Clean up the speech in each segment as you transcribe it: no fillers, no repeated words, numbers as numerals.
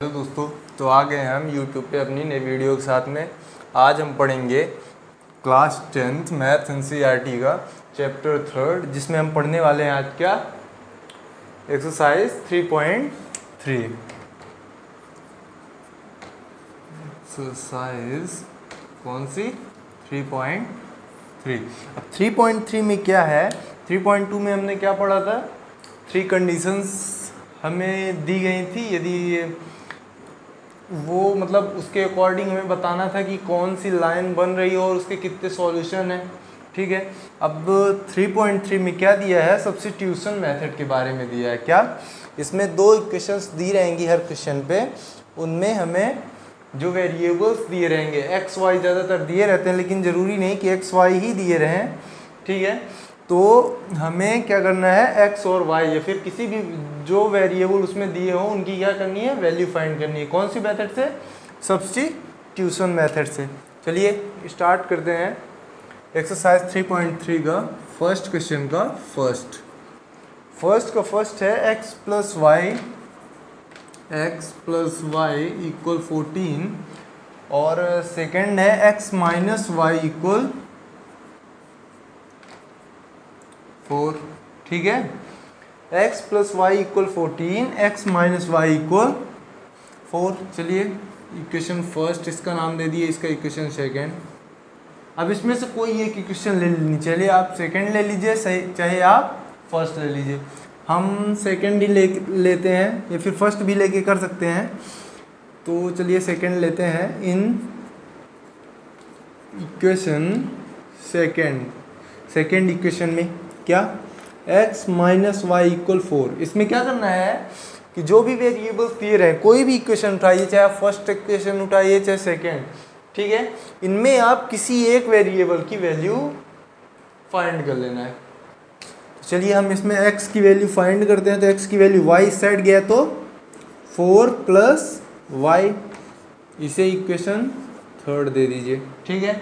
Hello दोस्तों, तो आ गए हम YouTube पे अपनी नई वीडियो के साथ में। आज हम पढ़ेंगे क्लास 10th मैथ NCERT का चैप्टर 3, जिसमें हम पढ़ने वाले हैं आज क्या, एक्सरसाइज 3.3। एक्सरसाइज कौन सी? 3.3। अब 3.3 में क्या है? 3.2 में हमने क्या पढ़ा था? 3 कंडीशंस हमें दी गई थी, यदि वो मतलब उसके अकॉर्डिंग हमें बताना था कि कौन सी लाइन बन रही है और उसके कितने सॉल्यूशन हैं। ठीक है, अब 3.3 में क्या दिया है? सब्स्टिट्यूशन मेथड के बारे में दिया है। क्या? इसमें 2 इक्वेशंस दी रहेंगी हर क्वेश्चन पे, उनमें हमें जो वेरिएबल्स दिए रहेंगे, एक्स वाई ज़्यादातर दिए रहते हैं, लेकिन ज़रूरी नहीं कि एक्स वाई ही दिए रहें। ठीक है, तो हमें क्या करना है, एक्स और वाई या फिर किसी भी जो वेरिएबल उसमें दिए हों उनकी क्या करनी है, वैल्यू फाइंड करनी है। कौन सी मेथड से? सब्स्टिट्यूशन मेथड से। चलिए स्टार्ट करते हैं एक्सरसाइज 3.3 का फर्स्ट क्वेश्चन का फर्स्ट है एक्स प्लस वाई इक्वल 14 और सेकेंड है एक्स माइनस वाई इक्वल 4। ठीक है, x plus Y equal 14, x minus Y equal 4। चलिए इक्वेशन फर्स्ट इसका नाम दे दिए, इसका इक्वेशन सेकेंड। अब इसमें से कोई एक इक्वेशन ले लेनी, चलिए आप सेकेंड ले लीजिए, सही चाहे आप फर्स्ट ले लीजिए। हम सेकेंड ही लेते हैं या फिर फर्स्ट भी लेके कर सकते हैं, तो चलिए सेकेंड लेते हैं। इन इक्वेशन सेकेंड इक्वेशन में क्या, x माइनस वाई इक्वल 4। इसमें क्या करना है कि जो भी वेरिएबल्स दिए रहे, कोई भी इक्वेशन उठाइए, चाहे आप फर्स्ट इक्वेशन उठाइए चाहे सेकेंड, ठीक है, इनमें आप किसी एक वेरिएबल की वैल्यू फाइंड कर लेना है। तो चलिए हम इसमें x की वैल्यू फाइंड करते हैं। तो x की वैल्यू y इस साइड गया तो 4 प्लस वाई, इसे इक्वेशन थर्ड दे दीजिए। ठीक है,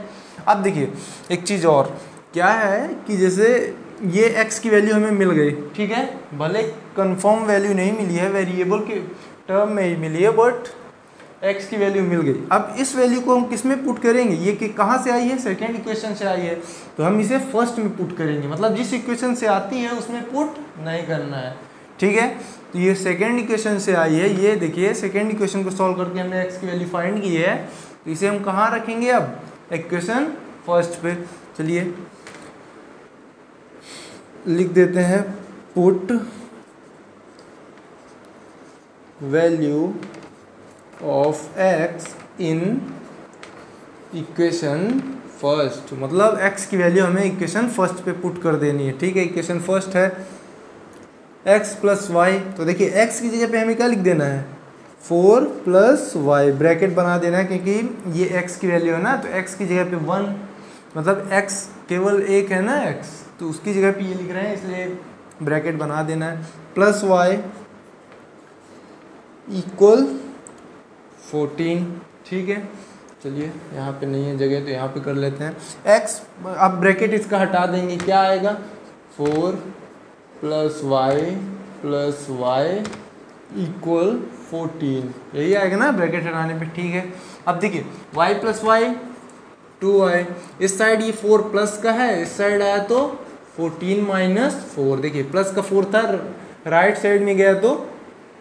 अब देखिए एक चीज़ और क्या है कि जैसे ये x की वैल्यू हमें मिल गई, ठीक है, भले कंफर्म वैल्यू नहीं मिली है, वेरिएबल के टर्म में ही मिली है, बट x की वैल्यू मिल गई। अब इस वैल्यू को हम किस में पुट करेंगे? ये कि कहाँ से आई है? सेकेंड इक्वेशन से आई है, तो हम इसे फर्स्ट में पुट करेंगे। मतलब जिस इक्वेशन से आती है उसमें पुट नहीं करना है। ठीक है, तो ये सेकेंड इक्वेशन से आई है। ये देखिए सेकेंड इक्वेशन को सॉल्व करके हमने x की वैल्यू फाइंड की है, तो इसे हम कहाँ रखेंगे? अब इक्वेशन फर्स्ट पे। चलिए लिख देते हैं, put value of x in equation first. मतलब x की वैल्यू हमें इक्वेशन फर्स्ट पे पुट कर देनी है। ठीक है, इक्वेशन फर्स्ट है x प्लस वाई, तो देखिए x की जगह पे हमें क्या लिख देना है? 4 प्लस वाई, ब्रैकेट बना देना है, क्योंकि ये x की वैल्यू है ना, तो x की जगह पे 1, मतलब x केवल एक है ना x, तो उसकी जगह पे ये लिख रहे हैं, इसलिए ब्रैकेट बना देना है। Plus Y equal 14। ठीक है, चलिए यहाँ पे नहीं है जगह तो यहाँ पे कर लेते हैं x। अब ब्रैकेट इसका हटा देंगे, क्या आएगा? 4 प्लस वाई इक्वल 14, यही आएगा ना ब्रैकेट हटाने पे। ठीक है, अब देखिए y प्लस वाई 2y, इस साइड ये 4 प्लस का है, इस साइड आया तो 14 माइनस 4। देखिए प्लस का 4 था, राइट साइड में गया तो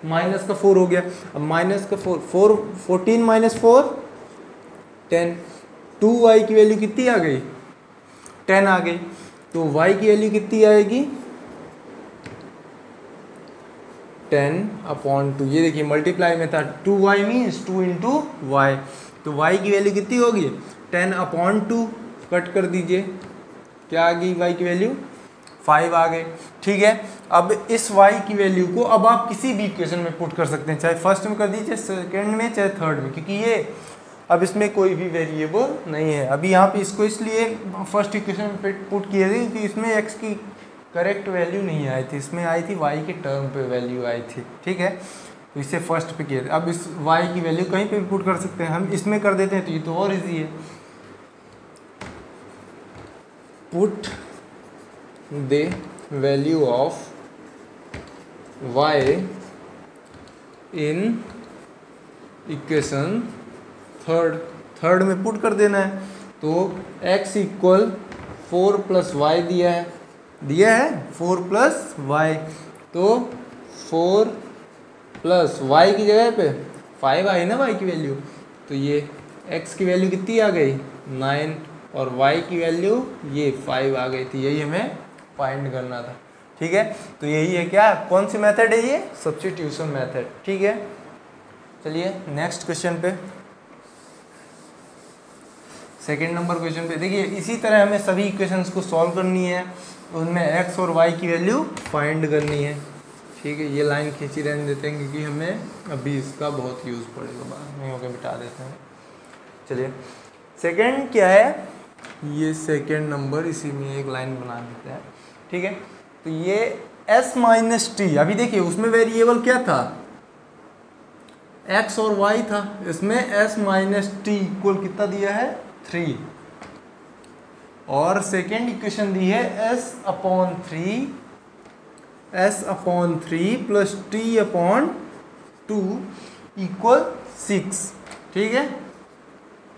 माइनस का 4 हो गया। अब माइनस का 14 माइनस 4 10। 2y की वैल्यू कितनी आ गई? 10 आ गई। तो y की वैल्यू कितनी आएगी? 10/2। ये देखिए मल्टीप्लाई में था, 2y मीन्स 2 इंटू वाई, तो y की वैल्यू कितनी होगी? 10/2। कट कर दीजिए, क्या आ गई y की वैल्यू? 5 आ गई। ठीक है, अब इस y की वैल्यू को अब आप किसी भी इक्वेशन में पुट कर सकते हैं, चाहे फर्स्ट में कर दीजिए, सेकेंड में, चाहे थर्ड में, क्योंकि ये अब इसमें कोई भी वेरिएबल नहीं है। अभी यहाँ पे इसको इसलिए फर्स्ट इक्वेशन में पुट किए थे कि इसमें x की करेक्ट वैल्यू नहीं आई थी, इसमें आई थी y के टर्म पे वैल्यू आई थी। ठीक है, तो इसे फर्स्ट पे किए थे। अब इस y की वैल्यू कहीं पे भी पुट कर सकते हैं, हम इसमें कर देते हैं तो ये तो और इजी है। Put the value of y in equation third में पुट कर देना है। तो x इक्वल 4 प्लस वाई दिया है 4 प्लस वाई, तो 4 प्लस वाई की जगह पे 5 आई ना y की वैल्यू, तो ये x की वैल्यू कितनी आ गई 9 और y की वैल्यू ये 5 आ गई थी। यही हमें फाइंड करना था। ठीक है, तो यही है क्या, कौन सी मेथड है ये, सब्स्टिट्यूशन मेथड। ठीक है, चलिए नेक्स्ट क्वेश्चन पे, सेकेंड नंबर क्वेश्चन पे देखिए, इसी तरह हमें सभी इक्वेशंस को सॉल्व करनी है, उनमें x और y की वैल्यू फाइंड करनी है। ठीक है, ये लाइन खींची रहने देते हैं क्योंकि हमें अभी इसका बहुत यूज़ पड़ेगा, बाद में होकर मिटा देते हैं। चलिए सेकेंड क्या है, ये सेकेंड नंबर, इसी में एक लाइन बना देते हैं। ठीक है, तो ये s माइनस टी, अभी देखिए उसमें वेरिएबल क्या था, x और y था, इसमें s माइनस टी इक्वल कितना दिया है 3, और सेकेंड इक्वेशन दी है s upon 3 plus T upon 2 equal 6। ठीक है,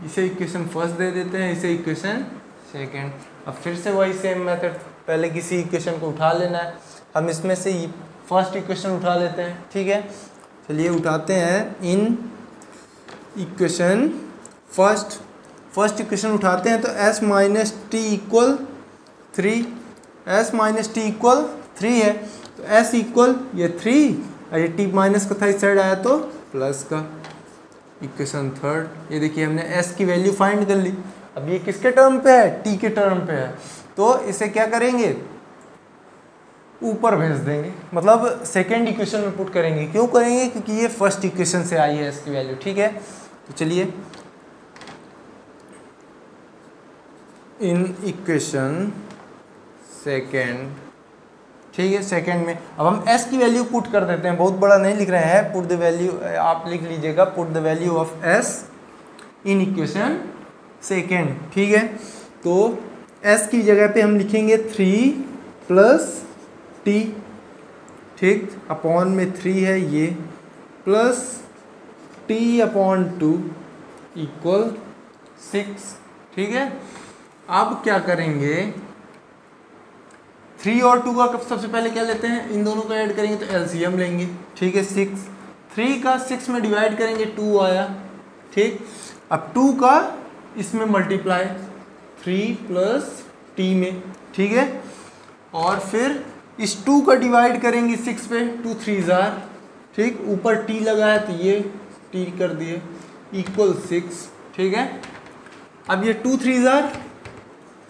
इसे इक्वेशन फर्स्ट दे देते हैं, इसे इक्वेशन सेकेंड। अब फिर से वही सेम मेथड, पहले किसी इक्वेशन को उठा लेना है, हम इसमें से फर्स्ट इक्वेशन उठा लेते हैं। ठीक है, चलिए उठाते हैं, इन इक्वेशन फर्स्ट इक्वेशन उठाते हैं, तो s माइनस टी इक्वल 3 है, तो s इक्वल ये 3 और ये t माइनस का था, इस साइड आया तो प्लस का। इक्वेशन थर्ड, ये देखिए हमने s की वैल्यू फाइंड कर ली। अब ये किसके टर्म पे है, t के टर्म पे है, तो इसे क्या करेंगे, ऊपर भेज देंगे, मतलब सेकेंड इक्वेशन में पुट करेंगे। क्यों करेंगे, क्योंकि ये फर्स्ट इक्वेशन से आई है s की वैल्यू। ठीक है, तो चलिए इन इक्वेशन सेकेंड, ठीक है, सेकेंड में अब हम s की वैल्यू पुट कर देते हैं, बहुत बड़ा नहीं लिख रहे हैं, पुट द वैल्यू, आप लिख लीजिएगा, put the value of s in equation second. ठीक है, तो s की जगह पे हम लिखेंगे 3 प्लस t, ठीक, अपॉन में 3 है ये, प्लस t अपॉन 2 इक्वल 6। ठीक है, अब क्या करेंगे, 3 और 2 का सबसे पहले क्या लेते हैं, इन दोनों का ऐड करेंगे तो एलसीएम लेंगे। ठीक है, 6, 3 का 6 में डिवाइड करेंगे 2 आया। ठीक, अब 2 का इसमें मल्टीप्लाई 3 प्लस t में। ठीक है, और फिर इस 2 का डिवाइड करेंगे 6 पे, 2 3 जार, ठीक, ऊपर t लगा है तो ये t कर दिए इक्वल 6। ठीक है, अब ये 2 3 जार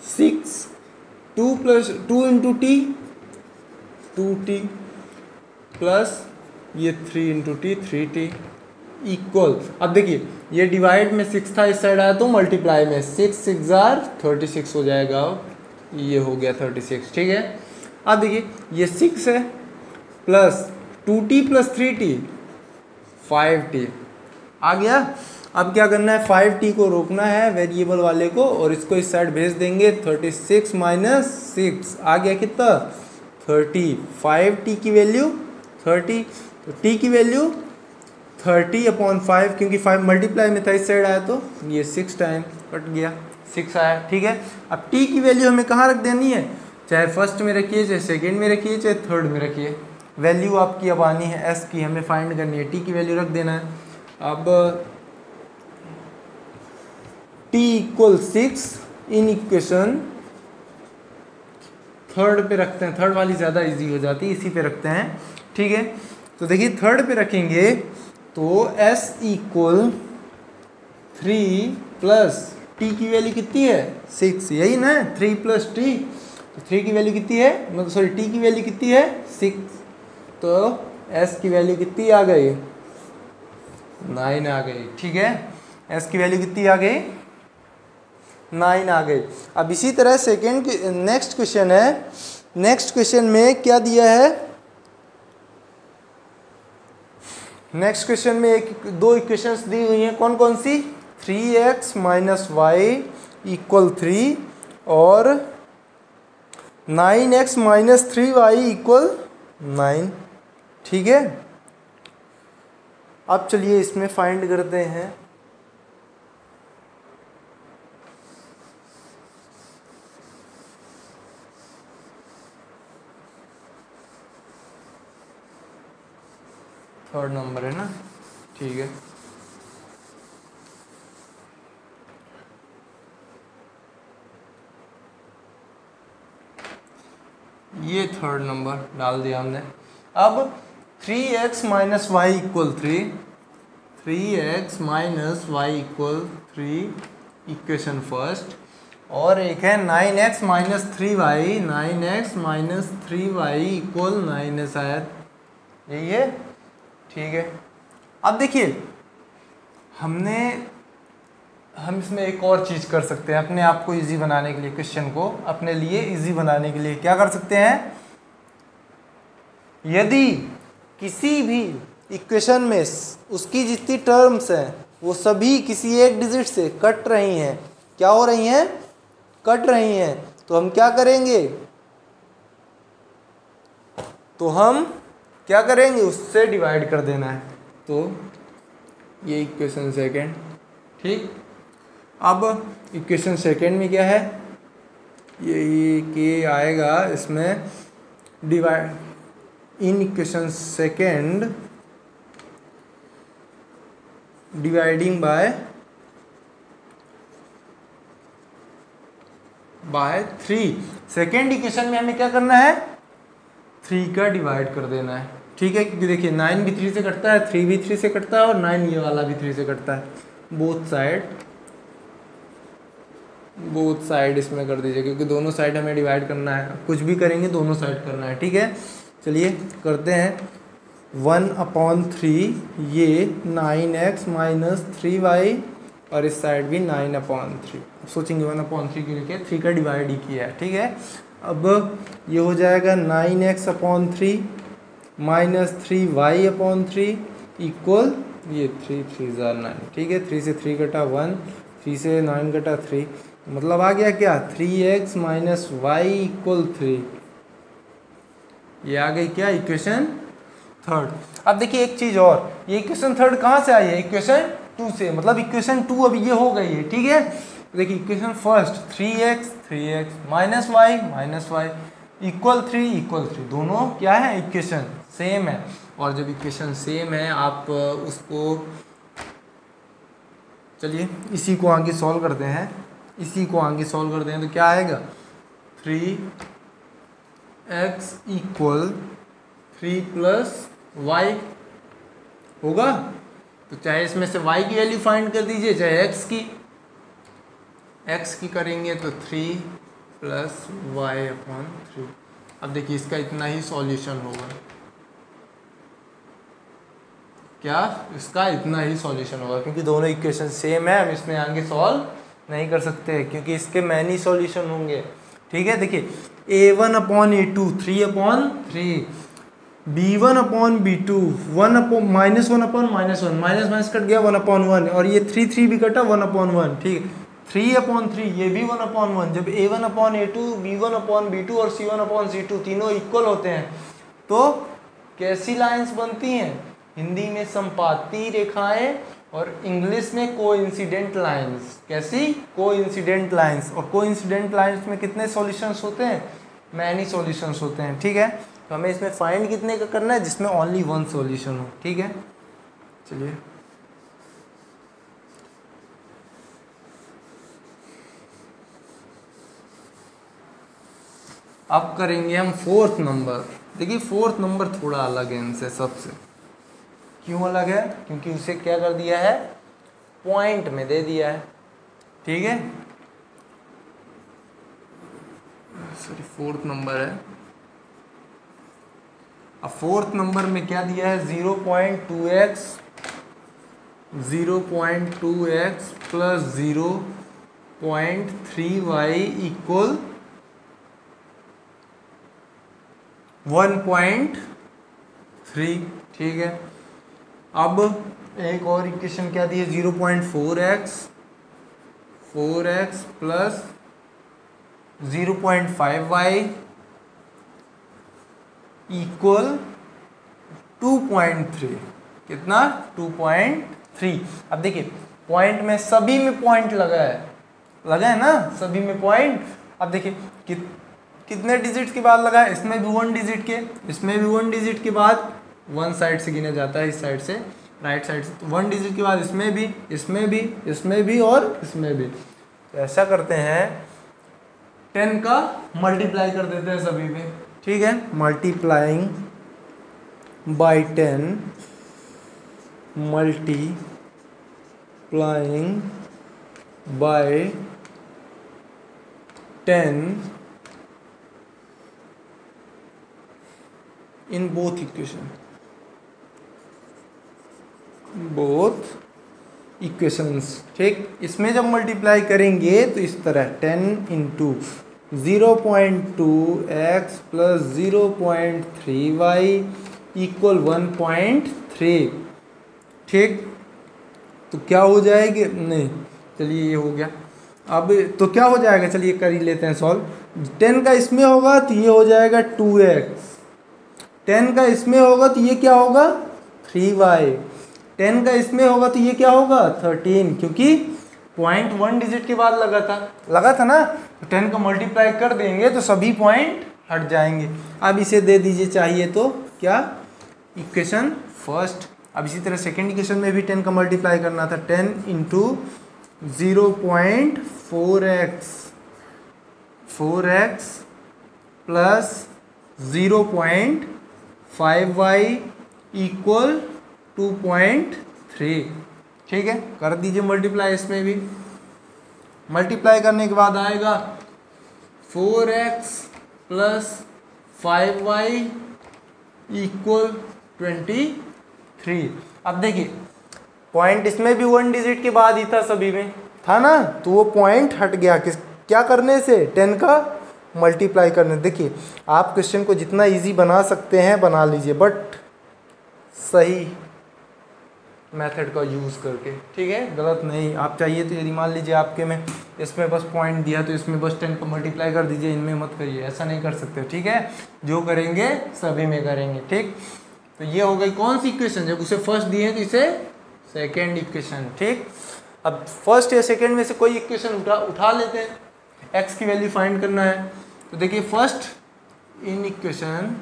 6, 2 plus 2 into T 2t plus ये 3 इंटू टी 3t इक्वल, अब देखिए ये डिवाइड में 6 था, इस साइड आया तो मल्टीप्लाई में 6 6 जार 36 हो जाएगा, अब ये हो गया 36। ठीक है, अब देखिए ये 6 है plus 2t plus 3t 5t आ गया। अब क्या करना है, 5t को रोकना है वेरिएबल वाले को, और इसको इस साइड भेज देंगे, 36 माइनस 6 आ गया कितना 30, 5t की वैल्यू 30, तो t की वैल्यू 30 अपॉन 5, क्योंकि 5 मल्टीप्लाई में था, इस साइड आया तो ये 6 टाइम कट गया, 6 आया। ठीक है, अब t की वैल्यू हमें कहाँ रख देनी है, चाहे फर्स्ट में रखिए, चाहे सेकेंड में रखिए, चाहे थर्ड में रखिए, वैल्यू आपकी अब आनी है s की, हमें फाइंड करनी है, t की वैल्यू रख देना है। अब t equal 6 in equation third पे रखते हैं, थर्ड वाली ज़्यादा इजी हो जाती है, इसी पे रखते हैं। ठीक है, तो देखिए थर्ड पे रखेंगे तो s इक्वल 3 प्लस t की वैल्यू कितनी है 6, यही ना, 3 प्लस t, तो 3 की वैल्यू कितनी है, मतलब सॉरी t की वैल्यू कितनी है 6, तो s की वैल्यू कितनी आ गई 9 आ गई। ठीक है, s की वैल्यू कितनी आ गई 9 आ गई। अब इसी तरह सेकेंड नेक्स्ट क्वेश्चन है, नेक्स्ट क्वेश्चन में क्या दिया है, नेक्स्ट क्वेश्चन में दो इक्वेशंस दी हुई हैं, कौन कौन सी, 3x माइनस वाई इक्वल 3 और 9x माइनस 3y इक्वल 9। ठीक है, अब चलिए इसमें फाइंड करते हैं। थर्ड नंबर है ना, ठीक है। ये थर्ड नंबर डाल दिया हमने। अब 3x minus Y equal 3x minus Y equal 3 equation first, और एक है 9x minus 3y, 9x minus 3y equal 9 है शायद, यही है, ठीक है। अब देखिए हम इसमें एक और चीज़ कर सकते हैं अपने आप को इजी बनाने के लिए, क्वेश्चन को अपने लिए इजी बनाने के लिए क्या कर सकते हैं, यदि किसी भी इक्वेशन में उसकी जितनी टर्म्स हैं वो सभी किसी एक डिजिट से कट रही हैं, क्या हो रही हैं, कट रही हैं, तो हम क्या करेंगे, उससे डिवाइड कर देना है। तो ये इक्वेशन सेकेंड, ठीक। अब इक्वेशन सेकेंड में क्या है, ये के आएगा इसमें divide in equation second dividing by 3। Second equation में हमें क्या करना है, 3 का डिवाइड कर देना है, ठीक है। क्योंकि देखिए 9 भी 3 से कटता है, 3 भी 3 से कटता है, और 9 ये वाला भी 3 से कटता है। बोथ साइड इसमें कर दीजिए, क्योंकि दोनों साइड हमें डिवाइड करना है, कुछ भी करेंगे दोनों साइड करना है, ठीक है। चलिए करते हैं। 1/3 ये 9x माइनस 3y, और इस साइड भी 9/3। अब सोचेंगे 1/3 क्यों लिखे, 3 का डिवाइड ही किया है, ठीक है। अब ये हो जाएगा 9x/3 माइनस 3y/3 इक्वल ये 3 3 9, ठीक है। 3 से 3 कटा 1, 3 से 9 कटा 3, मतलब आ गया क्या, 3x माइनस वाई इक्वल 3। ये आ गई क्या, इक्वेशन थर्ड। अब देखिए एक चीज और, ये इक्वेशन थर्ड कहाँ से आई है, इक्वेशन 2 से, मतलब इक्वेशन 2 अब ये हो गई है, ठीक है। देखिए equation first 3x minus Y equal 3, दोनों क्या है, इक्वेशन सेम है। और जब इक्वेशन सेम है आप उसको, चलिए इसी को आगे सॉल्व करते हैं, तो क्या आएगा, 3x इक्वल 3 प्लस वाई होगा। तो चाहे इसमें से y की वैल्यू फाइंड कर दीजिए, चाहे x की करेंगे तो 3 प्लस y/3। अब देखिए इसका इतना ही सॉल्यूशन होगा, क्या, इसका इतना ही सॉल्यूशन होगा, क्योंकि दोनों इक्वेशन सेम है, हम इसमें आगे सॉल्व नहीं कर सकते क्योंकि इसके मैनी सॉल्यूशन होंगे, ठीक है। देखिए a1/a2 3/3, b1/b2 -1/-1 माइनस कट गया 1/1, और ये 3 भी कटा 1/1, ठीक है। 3/3 ये भी 1/1। जब a1/a2 b1/b2 और c1/c2 तीनों इक्वल होते हैं तो कैसी लाइंस बनती हैं, हिंदी में संपाती रेखाएं और इंग्लिश में कोइंसिडेंट लाइंस। कैसी, कोइंसिडेंट लाइंस। और कोइंसिडेंट लाइंस में कितने सॉल्यूशंस होते हैं, मैनी सॉल्यूशंस होते हैं, ठीक है। तो हमें इसमें फाइंड कितने का करना है, जिसमें ओनली 1 सॉल्यूशन हो, ठीक है। चलिए अब करेंगे हम 4th नंबर। देखिए 4th नंबर थोड़ा अलग है इनसे सबसे। क्यों अलग है, क्योंकि उसे क्या कर दिया है, पॉइंट में दे दिया है, ठीक है। सॉरी 4th नंबर है। अब 4th नंबर में क्या दिया है, 0.2x प्लस 0.3y इक्वल 1.3, ठीक है। अब एक और इक्वेशन क्या दी है, 0.4x प्लस 0.5y इक्वल 2.3, कितना 2.3। अब देखिए पॉइंट में सभी में पॉइंट लगा है ना, सभी में पॉइंट। अब देखिए कितने डिजिट के बाद लगा है, इसमें भी 1 डिजिट के, इसमें भी 1 डिजिट के बाद 1 साइड से गिना जाता है, इस साइड से राइट साइड से, तो 1 डिजिट के बाद इसमें भी, इसमें भी, इसमें भी और इसमें भी। तो ऐसा करते हैं 10 का मल्टीप्लाई कर देते हैं सभी में, ठीक है। Multiplying by 10, multiplying by 10 in both equation, both equations, ठीक। इसमें जब मल्टीप्लाई करेंगे तो इस तरह 10 into 0.2x plus 0.3y equal 1.3, ठीक। तो क्या हो जाएगी, नहीं चलिए ये हो गया। अब तो क्या हो जाएगा, चलिए कर ही लेते हैं सॉल्व। 10 का इसमें होगा तो ये हो जाएगा 2x, 10 का इसमें होगा तो ये क्या होगा 3y, 10 का इसमें होगा तो ये क्या होगा 13, क्योंकि पॉइंट 1 डिजिट के बाद लगा था ना, तो 10 का मल्टीप्लाई कर देंगे तो सभी पॉइंट हट जाएंगे। अब इसे दे दीजिए चाहिए तो, क्या इक्वेशन फर्स्ट। अब इसी तरह सेकेंड इक्वेशन में भी 10 का मल्टीप्लाई करना था, 10 into 4x plus 0.5y equal 2.3, ठीक है। कर दीजिए मल्टीप्लाई, इसमें भी मल्टीप्लाई करने के बाद आएगा 4x प्लस 5y इक्वल 23। अब देखिए पॉइंट इसमें भी 1 डिजिट के बाद ही था, सभी में था ना, तो वो पॉइंट हट गया क्या करने से, 10 का मल्टीप्लाई करने। देखिए आप क्वेश्चन को जितना इजी बना सकते हैं बना लीजिए, बट सही मेथड का यूज़ करके, ठीक है, गलत नहीं। आप चाहिए तो यदि मान लीजिए आपके में इसमें बस पॉइंट दिया तो इसमें बस 10 का मल्टीप्लाई कर दीजिए, इनमें मत करिए, ऐसा नहीं कर सकते, ठीक है। जो करेंगे सभी में करेंगे, ठीक। तो ये हो गई कौन सी इक्वेशन, जब उसे फर्स्ट दिए तो इसे सेकेंड इक्वेशन, ठीक। अब फर्स्ट या सेकेंड में से कोई इक्वेशन उठा लेते हैं, एक्स की वैल्यू फाइंड करना है। तो देखिए फर्स्ट इन इक्वेशन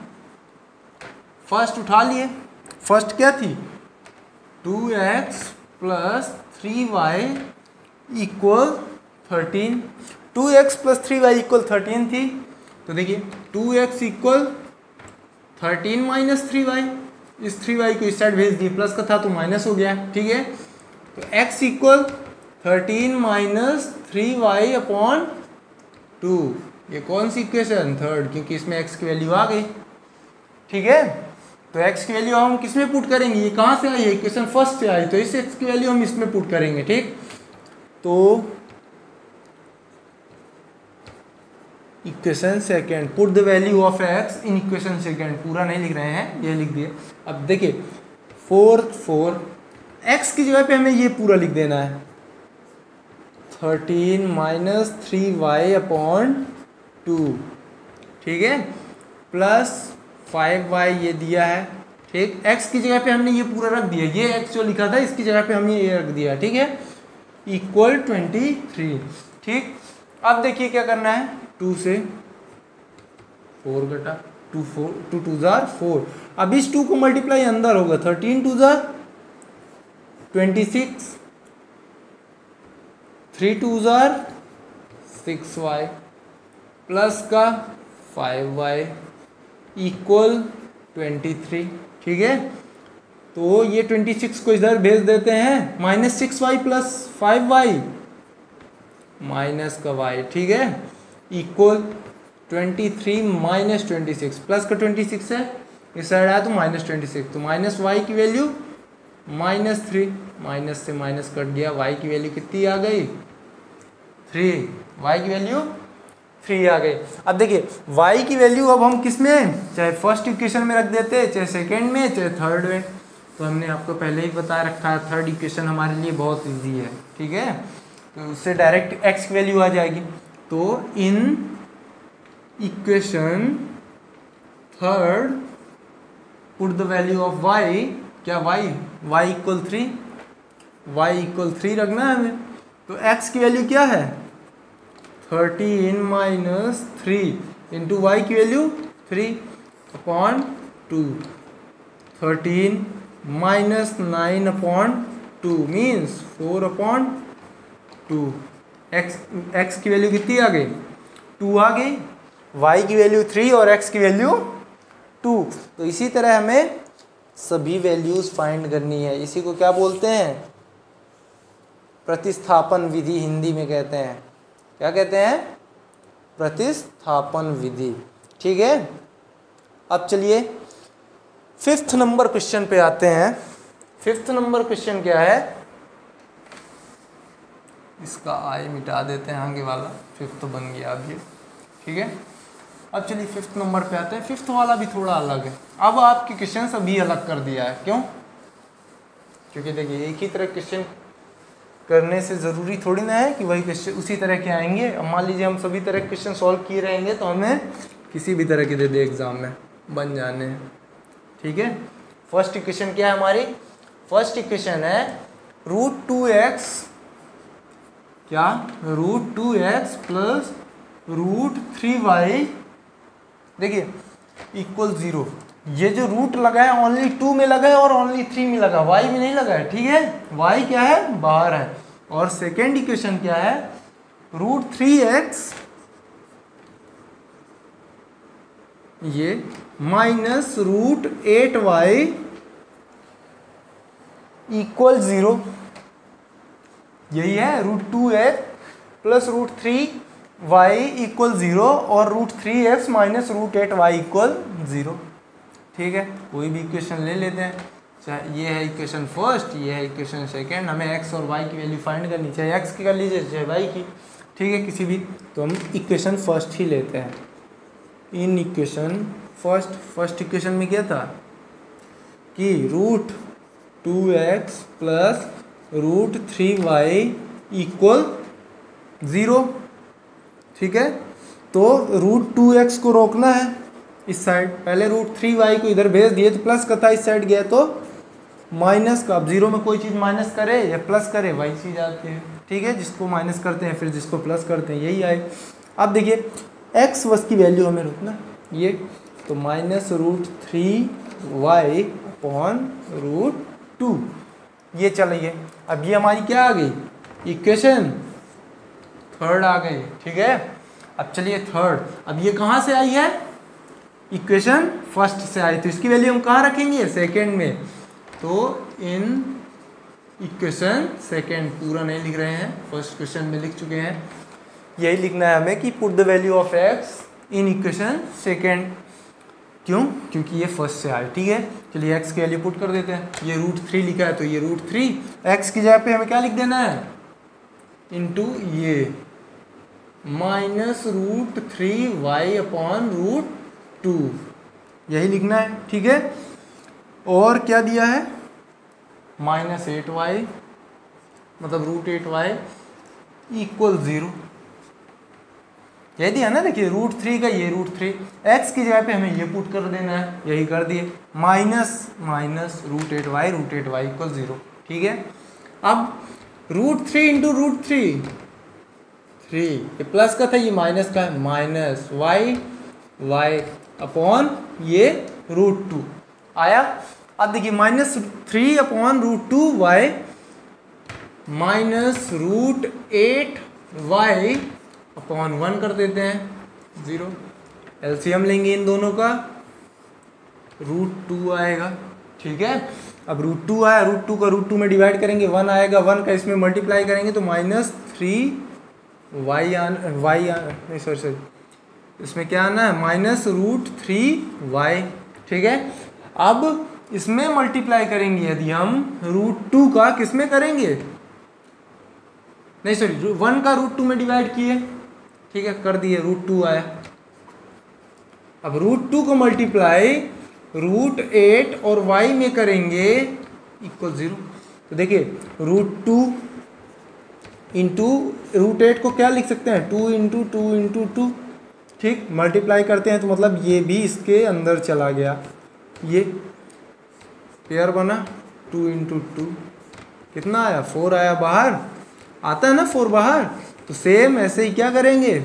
फर्स्ट उठा लिए, फर्स्ट क्या थी 2x plus 3y equal 13, 2x plus 3y equal 13 थी। तो देखिए 2x इक्वल 13 माइनस 3y, इस 3y को इस साइड भेज दिए, प्लस का था तो माइनस हो गया, ठीक है। तो x equal 13 minus 3y upon 2, ये कौन सी इक्वेशन, थर्ड, क्योंकि इसमें x की वैल्यू आ गई, ठीक है। तो x की वैल्यू हम किस में पुट करेंगे, ये कहाँ से आई है, इक्वेशन फर्स्ट से आई, तो इस x की वैल्यू हम इसमें पुट करेंगे, ठीक। तो equation second, put the value of x in equation second, पूरा नहीं लिख रहे हैं, ये लिख दिए। अब देखिए फोर x की जगह पे हमें ये पूरा लिख देना है, 13 माइनस 3y अपॉन 2, ठीक है, प्लस 5y ये दिया है, ठीक। x की जगह पे हमने ये पूरा रख दिया, ये x जो लिखा था इसकी जगह पे हमने ये रख दिया, ठीक है, इक्वल 23, ठीक। अब देखिए क्या करना है, 2 से 4 घटा, 2 2 जार 4। अब इस 2 को मल्टीप्लाई अंदर होगा, 13 2 जार 26, 3 2 जार 6y प्लस का 5y इक्वल 23, ठीक है। तो ये 26 को इधर भेज देते हैं, minus 6y plus 5y minus का y, ठीक है, इक्वल 23 माइनस 26, प्लस का 26 है, इस साइड आया तो माइनस 26, तो माइनस y की वैल्यू -3, माइनस से माइनस कट गया, y की वैल्यू कितनी आ गई 3, y की वैल्यू 3 आ गई। अब देखिए y की वैल्यू अब हम किस में, चाहे फर्स्ट इक्वेशन में रख देते, चाहे सेकेंड में, चाहे थर्ड में, तो हमने आपको पहले ही बता रखा है थर्ड इक्वेशन हमारे लिए बहुत इजी है, ठीक है, तो उससे डायरेक्ट x की वैल्यू आ जाएगी। तो in equation third put the value of y क्या y इक्वल 3, y इक्वल 3 रखना है हमें। तो x की वैल्यू क्या है 13 माइनस 3 इंटू वाई की वैल्यू 3/2, 13 माइनस 9/2 मीन्स 4/2। x की वैल्यू कितनी आ गई 2 आ गई, y की वैल्यू 3 और x की वैल्यू 2। तो इसी तरह हमें सभी वैल्यूज फाइंड करनी है। इसी को क्या बोलते हैं प्रतिस्थापन विधि, हिंदी में कहते हैं। क्या कहते हैं प्रतिस्थापन विधि। ठीक है, अब चलिए 5th नंबर क्वेश्चन पे आते हैं। 5th नंबर क्वेश्चन क्या है, इसका आई मिटा देते हैं आगे वाला, 5th तो बन गया अभी। ठीक है, अब चलिए 5th नंबर पे आते हैं। 5th वाला भी थोड़ा अलग है। अब आपके क्वेश्चन अभी अलग कर दिया है, क्यों? क्योंकि देखिए एक ही तरह क्वेश्चन करने से ज़रूरी थोड़ी ना है कि वही क्वेश्चन उसी तरह के आएंगे। अब मान लीजिए हम सभी तरह के क्वेश्चन सॉल्व किए रहेंगे तो हमें किसी भी तरह के दे दे एग्ज़ाम में बन जाने हैं। ठीक है, फर्स्ट इक्वेशन क्या है हमारी? फर्स्ट इक्वेशन है √2x, क्या √2x प्लस √3y, देखिए इक्वल 0। ये जो रूट लगा है ओनली 2 में लगा है और ओनली 3 में लगा, y में नहीं लगा है। ठीक है, y क्या है बाहर है। और सेकेंड इक्वेशन क्या है √3x ये माइनस √8y इक्वल 0। यही है √2x प्लस √3y इक्वल 0 और √3x माइनस √8y इक्वल 0। ठीक है, कोई भी इक्वेशन ले लेते हैं, चाहे ये है इक्वेशन फर्स्ट, ये है इक्वेशन सेकेंड। हमें x और y की वैल्यू फाइंड करनी, चाहे x की कर लीजिए चाहे y की। ठीक है, किसी भी, तो हम इक्वेशन फर्स्ट ही लेते हैं। इन इक्वेशन फर्स्ट इक्वेशन में क्या था कि √2x प्लस √3y इक्वल 0। ठीक है, तो √2x को रोकना है इस साइड, पहले √3y को इधर भेज दिए तो प्लस का था, इस साइड गया तो माइनस का। अब 0 में कोई चीज़ माइनस करे या प्लस करे वही चीज़ आती है। ठीक है, जिसको माइनस करते हैं फिर जिसको प्लस करते हैं यही आए। अब देखिए x बस की वैल्यू हमें रखना ये, तो माइनस √3y अपॉन √2 ये चलिए। अब ये हमारी क्या आ गई इक्वेशन थर्ड आ गई। ठीक है, अब चलिए थर्ड, अब ये कहाँ से आई है इक्वेशन फर्स्ट से आई, तो इसकी वैल्यू हम कहाँ रखेंगे सेकेंड में। तो इन इक्वेशन सेकेंड, पूरा नहीं लिख रहे हैं, फर्स्ट क्वेश्चन में लिख चुके हैं। यही लिखना है हमें कि put the value of x in equation second. क्यों? क्योंकि ये फर्स्ट से आए। ठीक है, चलिए x की वैल्यू पुट कर देते हैं। ये √3 लिखा है तो ये √3, x की जगह पे हमें क्या लिख देना है इंटू ये माइनस √3y अपॉन √2 यही लिखना है। ठीक है, और क्या दिया है माइनस 8y मतलब √8y इक्वल 0 यही दिया ना। देखिए √3 का ये √3, x की जगह पे हमें ये पुट कर देना है, यही कर दिए माइनस √8y इक्वल 0। ठीक है, अब √3 इंटू √3 3, ये प्लस का था ये माइनस का है, माइनस y अपॉन ये √2 आया। अब देखिए minus 3 upon √2y minus √8y upon 1 कर देते हैं 0। एलसीएम लेंगे इन दोनों का, √2 आएगा। ठीक है, अब √2 आया, √2 का √2 में डिवाइड करेंगे 1 आएगा, 1 का इसमें मल्टीप्लाई करेंगे तो माइनस 3y सॉरी इसमें क्या आना है माइनस √3y। ठीक है, अब इसमें मल्टीप्लाई करेंगे यदि हम √2 का किसमें करेंगे, नहीं सॉरी 1 का √2 में डिवाइड किए। ठीक है, कर दिए, √2 आया। अब √2 को मल्टीप्लाई √8 और y में करेंगे इक्वल 0। तो देखिए √2 इंटू √8 को क्या लिख सकते हैं 2 इंटू 2 इंटू 2। ठीक, मल्टीप्लाई करते हैं तो मतलब ये भी इसके अंदर चला गया, ये पेयर बना 2 इंटू 2 कितना आया 4 आया बाहर, आता है ना 4 बाहर। तो सेम ऐसे ही क्या करेंगे,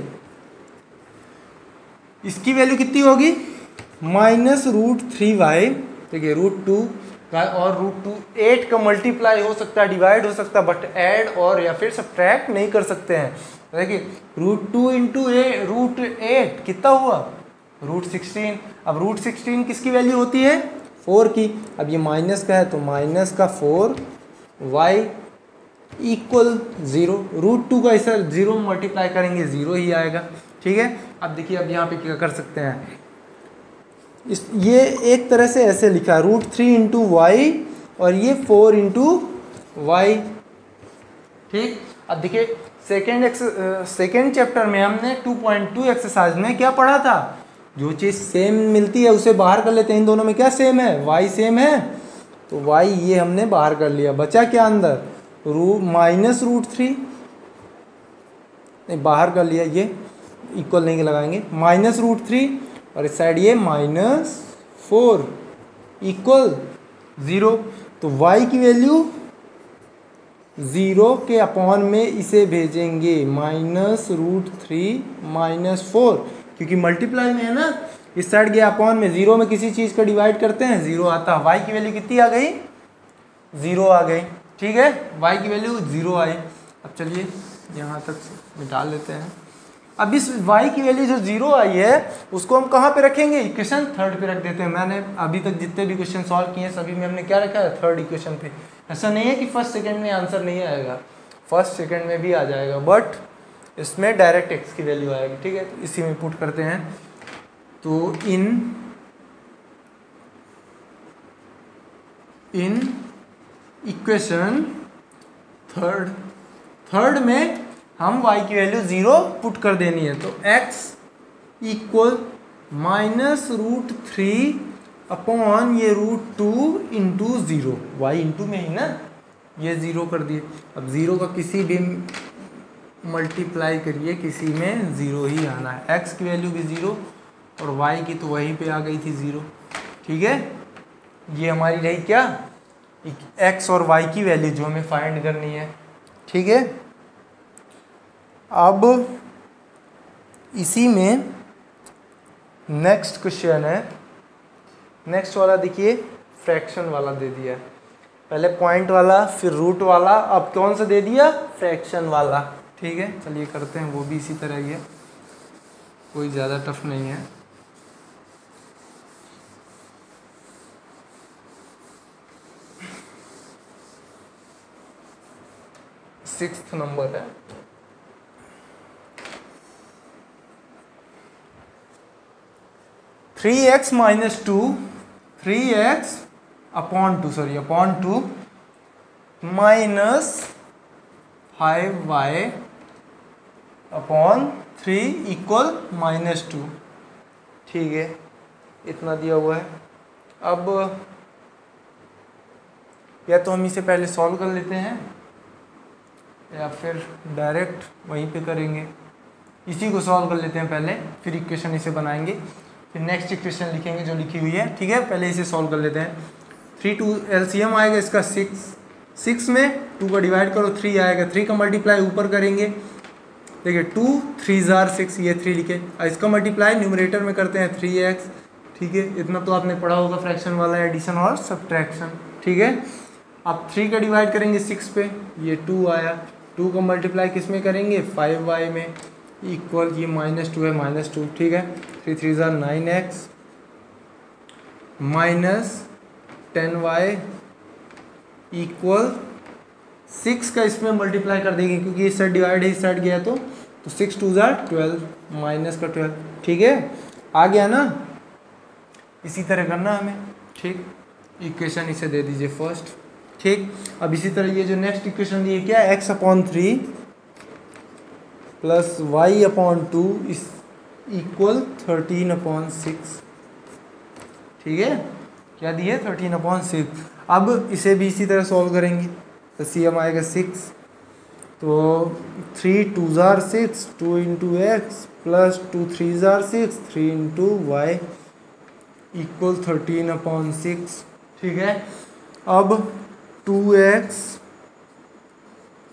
इसकी वैल्यू कितनी होगी -√3y, ठीक है √2 का और √2 8 का मल्टीप्लाई हो सकता है, डिवाइड हो सकता है, बट ऐड और या फिर सब्ट्रैक्ट नहीं कर सकते हैं। देखिए √2 इंटू √8 कितना हुआ √16। अब √16 किसकी वैल्यू होती है 4 की। अब ये माइनस का है तो माइनस का 4y इक्वल 0। √2 का इसे 0 मल्टीप्लाई करेंगे 0 ही आएगा, ठीक है। अब देखिए अब यहाँ पे क्या कर सकते हैं, ये एक तरह से ऐसे लिखा है √3 इंटू वाई और ये 4 इंटू वाई, ठीक। अब देखिए सेकेंड चैप्टर में हमने 2.2 एक्सरसाइज में क्या पढ़ा था, जो चीज़ सेम मिलती है उसे बाहर कर लेते हैं। इन दोनों में क्या सेम है, y सेम है, तो y ये हमने बाहर कर लिया। बचा क्या अंदर -√3, नहीं बाहर कर लिया, ये इक्वल नहीं लगाएंगे, -√3 और इस साइड ये -4 इक्वल 0। तो y की वैल्यू 0 के अपॉन में इसे भेजेंगे -√3 -4, क्योंकि मल्टीप्लाई में है ना, इस साइड गया अपॉन में, 0 में किसी चीज़ का डिवाइड करते हैं 0 आता है। y की वैल्यू कितनी आ गई 0 आ गई, ठीक है, y की वैल्यू 0 आई। अब चलिए यहाँ तक मिटा लेते हैं। अब इस y की वैल्यू जो 0 आई है उसको हम कहाँ पे रखेंगे, इक्वेशन थर्ड पे रख देते हैं। मैंने अभी तक जितने भी क्वेश्चन सॉल्व किए हैं सभी में हमने क्या रखा है, थर्ड इक्वेशन पे। ऐसा नहीं है कि फर्स्ट सेकंड में आंसर नहीं आएगा, फर्स्ट सेकंड में भी आ जाएगा, बट इसमें डायरेक्ट x की वैल्यू आएगी, ठीक है। तो इसी में पुट करते हैं। तो इन इक्वेशन थर्ड में हम y की वैल्यू 0 पुट कर देनी है। तो x इक्वल -√3 अपॉन ये √2 इंटू 0, y इंटू में ही ना, ये 0 कर दिए। अब 0 का किसी भी मल्टीप्लाई करिए, किसी में 0 ही आना है। x की वैल्यू भी 0 और y की तो वहीं पे आ गई थी 0, ठीक है। ये हमारी रही क्या, x और y की वैल्यू जो हमें फाइंड करनी है, ठीक है। अब इसी में नेक्स्ट क्वेश्चन है, नेक्स्ट वाला देखिए फ्रैक्शन वाला दे दिया है। पहले पॉइंट वाला फिर रूट वाला, अब कौन सा दे दिया, फ्रैक्शन वाला, ठीक है। चलिए करते हैं, वो भी इसी तरह ही है, कोई ज़्यादा टफ नहीं है। सिक्स्थ नंबर है। Three x upon two minus 5y upon 3 equal -2, ठीक है, इतना दिया हुआ है। अब या तो हम इसे पहले सॉल्व कर लेते हैं या फिर डायरेक्ट वहीं पे करेंगे। इसी को सॉल्व कर लेते हैं पहले, फिर इक्वेशन इसे बनाएंगे, फिर नेक्स्ट इक्वेशन लिखेंगे जो लिखी हुई है, ठीक है। पहले इसे सॉल्व कर लेते हैं। 3 2 एलसीएम आएगा इसका 6 में 2 का डिवाइड करो 3 आएगा, 3 का मल्टीप्लाई ऊपर करेंगे, देखिए 2 3 जार 6, ये 3 लिखे। इसका मल्टीप्लाई न्यूमरेटर में करते हैं 3x, ठीक है। इतना तो आपने पढ़ा होगा फ्रैक्शन वाला, एडिशन और सब्ट्रैक्शन, ठीक है। अब 3 का डिवाइड करेंगे 6 पे, ये 2 आया, 2 का मल्टीप्लाई किस में करेंगे 5y में, इक्वल ये -2 है -2, ठीक है। 3 3 jar 9x minus 10y equal 6 का इसमें मल्टीप्लाई कर देंगे, क्योंकि इस साइड डिवाइड है, इस साइड गया तो 6 2 जार 12 माइनस का 12, ठीक है। आ गया ना, इसी तरह करना हमें, ठीक। इक्वेशन इसे दे दीजिए फर्स्ट, ठीक। अब इसी तरह ये जो नेक्स्ट इक्वेशन दी है क्या, x upon 3 plus y upon 2 इस इक्वल 13/6, ठीक है। क्या दिए 13/6। अब इसे भी इसी तरह सॉल्व करेंगे, तो CM आएगा 6, तो 3 2 जार 6, 2 इंटू एक्स प्लस 2 3 जार 6, 3 इंटू वाई इक्वल 13/6, ठीक है। अब 2x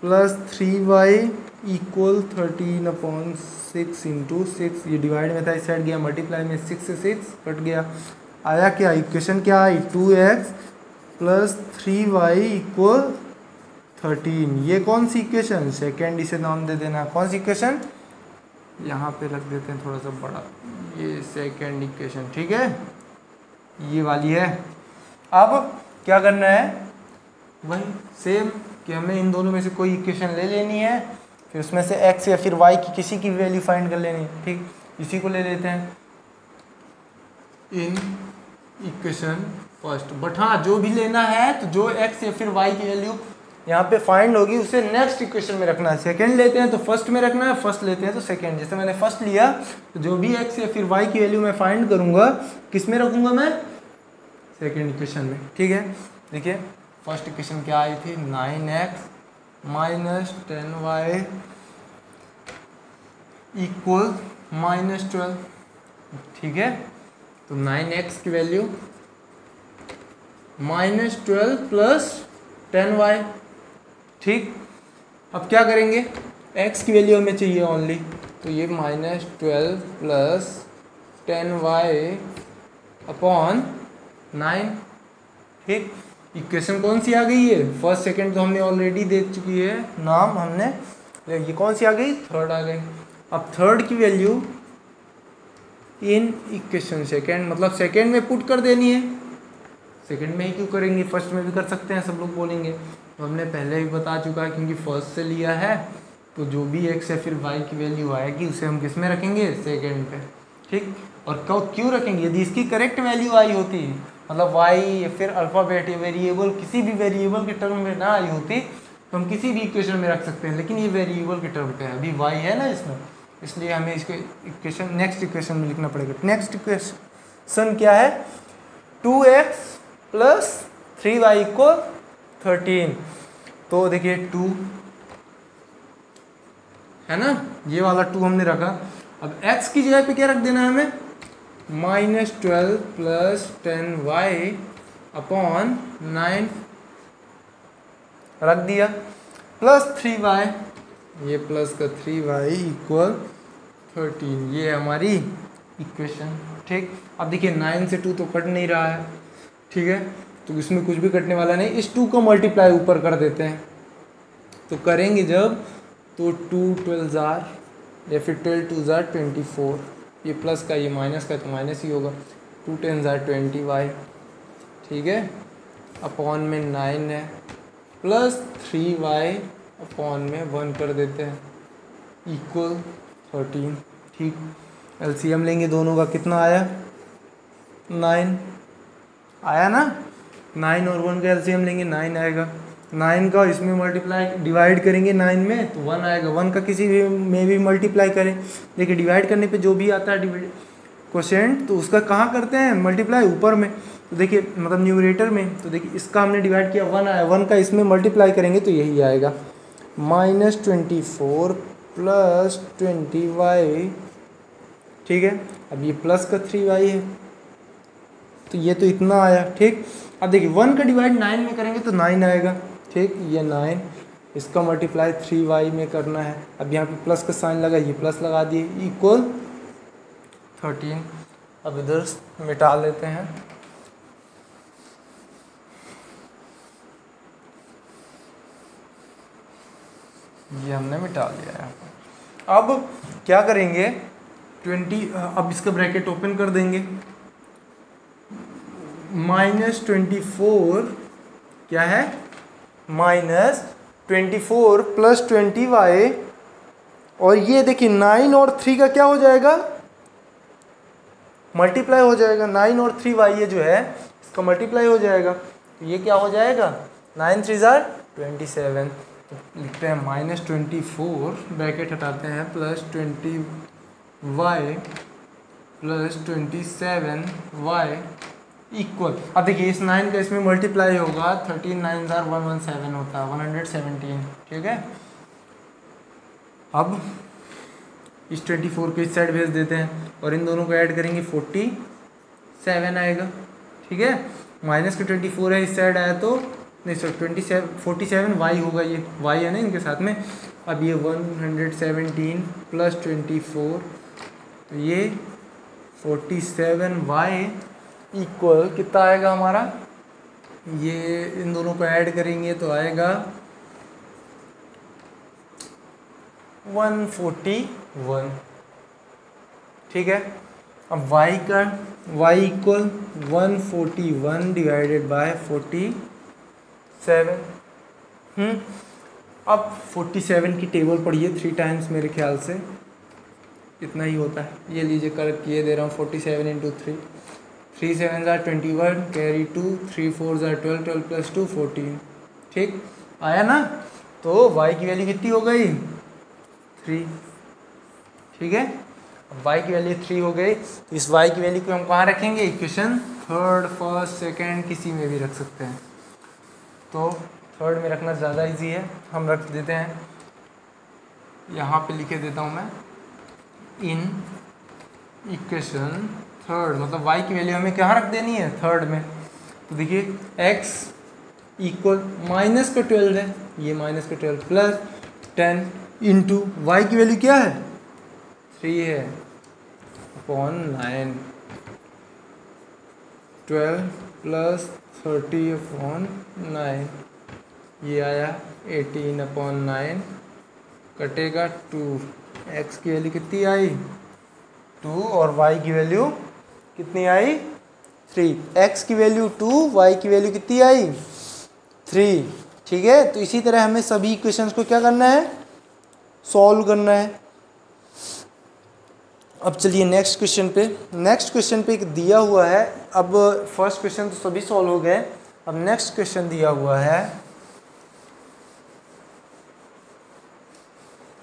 plus 3y equal 13/6 into 6, ये डिवाइड में था, इस साइड गया मल्टीप्लाई में, 6 से 6 कट गया। आया क्या, इक्वेशन क्या आई, 2x प्लस 3y इक्वल 13। ये कौन सी इक्वेशन, सेकेंड, इसे नाम दे देना, कौन सी इक्वेशन, यहाँ पे रख देते हैं थोड़ा सा बड़ा, ये सेकेंड इक्वेशन, ठीक है, ये वाली है। अब क्या करना है, वही सेम कि हमें इन दोनों में से कोई इक्वेशन ले लेनी है, फिर उसमें से x या फिर y की किसी की वैल्यू फाइंड कर लेनी है, ठीक। इसी को ले लेते हैं इन इक्वेशन फर्स्ट, बट हाँ जो भी लेना है तो जो x या फिर y की वैल्यू यहाँ पे फाइंड होगी उसे नेक्स्ट इक्वेशन में रखना है। सेकंड लेते हैं तो फर्स्ट में रखना है, फर्स्ट लेते हैं तो सेकंड। जैसे मैंने फर्स्ट लिया तो जो भी x या फिर y की वैल्यू मैं फाइंड करूँगा किस में रखूँगा मैं, सेकंड इक्वेशन में, ठीक है। देखिए फर्स्ट इक्वेशन क्या आई थी, 9x माइनस 10y इक्वल -12, ठीक है। तो 9x की वैल्यू -12 प्लस 10y, ठीक। अब क्या करेंगे, x की वैल्यू हमें चाहिए ओनली, तो ये -12 प्लस 10y अपॉन 9, ठीक। इक्वेशन कौन सी आ गई है, फर्स्ट सेकंड तो हमने ऑलरेडी दे चुकी है नाम हमने, ये कौन सी आ गई, थर्ड आ गई। अब थर्ड की वैल्यू इन इक्वेशन सेकंड, मतलब सेकंड में पुट कर देनी है। सेकंड में ही क्यों करेंगे, फर्स्ट में भी कर सकते हैं, सब लोग बोलेंगे। तो हमने पहले भी बता चुका है क्योंकि फर्स्ट से लिया है, तो जो भी x या फिर y की वैल्यू आएगी उसे हम किस में रखेंगे, सेकंड पे, ठीक। और क्यों रखेंगे, यदि इसकी करेक्ट वैल्यू आई होती, मतलब y या फिर अल्फ़ाबेट या वेरिएबल किसी भी वेरिएबल के टर्म में ना आई होती तो हम किसी भी इक्वेशन में रख सकते हैं, लेकिन ये वेरिएबल के टर्म पे है, अभी y है ना इसमें, इसलिए हमें इसको इक्वेशन नेक्स्ट इक्वेशन में लिखना पड़ेगा। नेक्स्ट इक्वेशन क्या है, 2x प्लस 3y इक्वल 13। तो देखिए 2 है ना, ये वाला 2 हमने रखा। अब x की जगह पे क्या रख देना है हमें, -12 प्लस 10y अपॉन 9 रख दिया, प्लस 3y, ये प्लस का 3y इक्वल 13, ये हमारी इक्वेशन, ठीक। अब देखिए 9 से 2 तो कट नहीं रहा है, ठीक है, तो इसमें कुछ भी कटने वाला नहीं। इस 2 को मल्टीप्लाई ऊपर कर देते हैं, तो करेंगे जब तो 2 12 या फिर 12 2 24, ये प्लस का ये माइनस का तो माइनस ही होगा, 2 10 20y, ठीक है, अपॉन में 9 है, प्लस 3y अपॉन में 1 कर देते हैं इक्वल 13, ठीक। एलसीएम लेंगे दोनों का, कितना आया, 9 आया ना, 9 और 1 का एलसीएम लेंगे 9 आएगा, 9 का इसमें मल्टीप्लाई डिवाइड करेंगे 9 में तो 1 आएगा, 1 का किसी भी में भी मल्टीप्लाई करें, देखिए डिवाइड करने पे जो भी आता है क्वोशिएंट तो उसका कहाँ करते हैं, मल्टीप्लाई ऊपर में, तो देखिए मतलब न्यूमरेटर में, तो देखिए इसका हमने डिवाइड किया 1 आया, 1 का इसमें मल्टीप्लाई करेंगे तो यही आएगा, -24 प्लस 20y, ठीक है। अब ये प्लस का 3y है, तो ये तो इतना आया, ठीक। अब देखिए 1 का डिवाइड 9 में करेंगे तो 9 आएगा, ठीक, ये 9, इसका मल्टीप्लाई 3y में करना है, अब यहाँ पे प्लस का साइन लगा, ये प्लस लगा दिए इक्वल 13। अब इधर मिटा लेते हैं, ये हमने मिटा लिया है। अब क्या करेंगे, 20, अब इसका ब्रैकेट ओपन कर देंगे, -24 क्या है, -24 प्लस 20y, और ये देखिए 9 और 3 का क्या हो जाएगा, मल्टीप्लाई हो जाएगा, 9 और 3y ये जो है इसका मल्टीप्लाई हो जाएगा, तो ये क्या हो जाएगा, 9 3 27, तो लिखते हैं -24 ब्रैकेट हटाते हैं plus 20y plus 27y equal, अब देखिए इस 9 का इसमें मल्टीप्लाई होगा, 13 9 117 होता है, 117, ठीक है। अब इस 24 को इस साइड भेज देते हैं और इन दोनों को ऐड करेंगे 47 आएगा, ठीक है। माइनस का 24 है, इस साइड आया तो नहीं सर 47 वाई होगा, ये वाई है ना इनके साथ में। अब ये 117 प्लस 24 तो ये 47 वाई इक्वल कितना आएगा हमारा, ये इन दोनों को ऐड करेंगे तो आएगा 141। ठीक है, अब y इक्वल 141 डिवाइडेड बाय 47। अब 47 की टेबल पढ़िए 3 टाइम्स, मेरे ख्याल से इतना ही होता है। ये लीजिए कर किए दे रहा हूँ, 47 इंटू 3, 3 7 ज़ा 21 कैरी 2, 3 4 ज़ा 12, 12 प्लस 2 14। ठीक आया ना, तो y की वैल्यू कितनी हो गई 3। ठीक है, अब y की वैल्यू 3 हो गई, तो इस y की वैल्यू को हम कहाँ रखेंगे, इक्वेशन थर्ड फर्स्ट सेकंड किसी में भी रख सकते हैं। तो थर्ड में रखना ज़्यादा इजी है, हम रख देते हैं, यहाँ पे लिखे देता हूँ मैं, इन इक्वेशन थर्ड, मतलब y की वैल्यू हमें कहाँ रख देनी है, थर्ड में। तो देखिए x इक्वल माइनस का 12 है, ये माइनस का 12 प्लस 10 इंटू वाई की वैल्यू क्या है 3 है अपॉन 9, 12 प्लस 30 अपॉन 9, ये आया 18 अपॉन 9 कटेगा 2। x की वैल्यू कितनी आई 2 और y की वैल्यू कितनी आई 3। x की वैल्यू 2, y की वैल्यू कितनी आई 3। ठीक है, तो इसी तरह हमें सभी इक्वेशंस को क्या करना है, सॉल्व करना है। अब चलिए नेक्स्ट क्वेश्चन पे एक दिया हुआ है। अब फर्स्ट क्वेश्चन तो सभी सॉल्व हो गए, अब नेक्स्ट क्वेश्चन दिया हुआ है,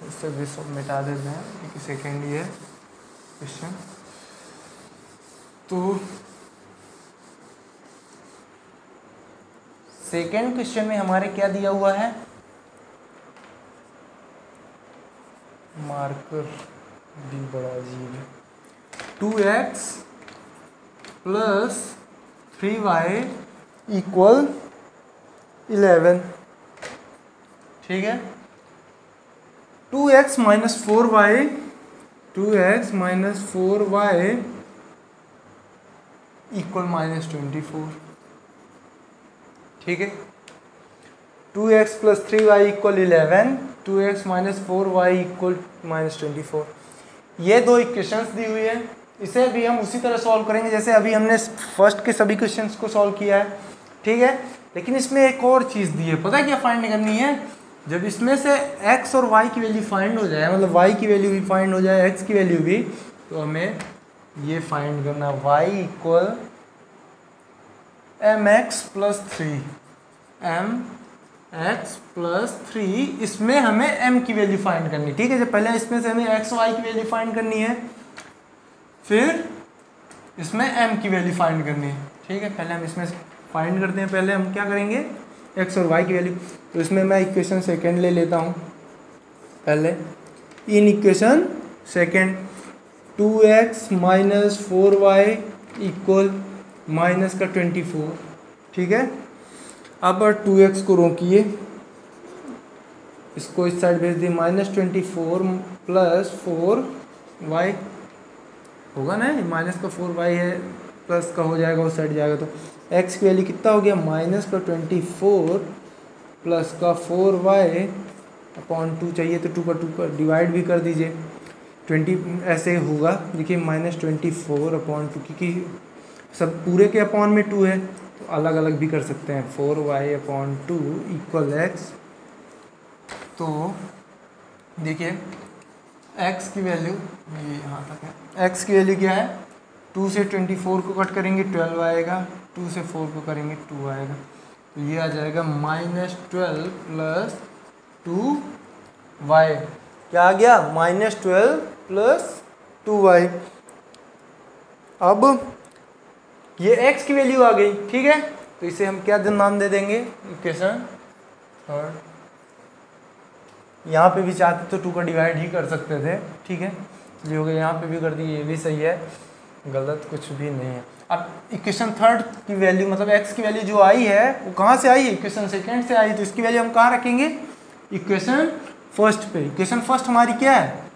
इससे भी सब मिटा देते हैं, एक सेकेंड ये क्वेश्चन। तो सेकेंड क्वेश्चन में हमारे क्या दिया हुआ है, मार्कर डी बड़ा अजीब है, 2x प्लस 3y इक्वल 11। ठीक है, 2x minus 4y, 2x minus 4y equal minus 24। ठीक है, 2x plus 3y equal 11, 2x minus 4y equal minus 24। ये दो इक्वेशंस दी हुई है, इसे भी हम उसी तरह सॉल्व करेंगे जैसे अभी हमने फर्स्ट के सभी क्वेश्चंस को सॉल्व किया है। ठीक है, लेकिन इसमें एक और चीज़ दी है, पता है क्या फाइंड करनी है, जब इसमें से x और y की वैल्यू फाइंड हो जाए, मतलब y की वैल्यू भी फाइंड हो जाए, x की वैल्यू भी, तो हमें ये फाइंड करना y equal mx plus 3, mx plus 3, इसमें हमें m की वैल्यू फाइंड करनी। ठीक है, जब पहले इसमें से हमें x y की वैल्यू फाइंड करनी है, फिर इसमें m की वैल्यू फाइंड करनी है। ठीक है, पहले हम इसमें फाइंड करते हैं, पहले हम क्या करेंगे x और y की वैल्यू। तो इसमें मैं इक्वेशन सेकेंड ले लेता हूँ पहले, इन equation second 2x minus 4y equal minus का 24। ठीक है, अब 2x को रोकिए, इसको इस साइड भेज दिए, माइनस 24 प्लस 4y होगा ना, माइनस का 4y है, प्लस का हो जाएगा, उस साइड जाएगा, तो x की वैल्यू कितना हो गया, माइनस का 24 प्लस का 4y अपॉन 2 चाहिए, तो 2 का डिवाइड भी कर दीजिए, 20 ऐसे होगा। देखिए माइनस 24 अपॉन 2, क्योंकि सब पूरे के अपॉन में 2 है, तो अलग अलग भी कर सकते हैं, 4y अपॉन 2 इक्वल x। तो देखिए x की वैल्यू ये यहाँ तक है, x की वैल्यू क्या है, 2 से 24 को कट करेंगे 12 आएगा, 2 से 4 को करेंगे 2 आएगा, तो ये आ जाएगा माइनस 12 प्लस 2y, क्या आ गया माइनस 12 प्लस 2y। अब ये x की वैल्यू आ गई। ठीक है, तो इसे हम क्या नाम दे देंगे, इक्वेशन थर्ड। यहाँ पे भी चाहते तो 2 का डिवाइड ही कर सकते थे। ठीक है, ये हो गया, यहाँ पे भी कर दिए, ये भी सही है। गलत कुछ भी नहीं है। अब इक्वेशन थर्ड की वैल्यू मतलब x की वैल्यू जो आई है वो कहाँ से आई है, इक्वेशन सेकेंड से आई, तो इसकी वैल्यू हम कहाँ रखेंगे, इक्वेशन फर्स्ट पे। इक्वेशन फर्स्ट हमारी क्या है,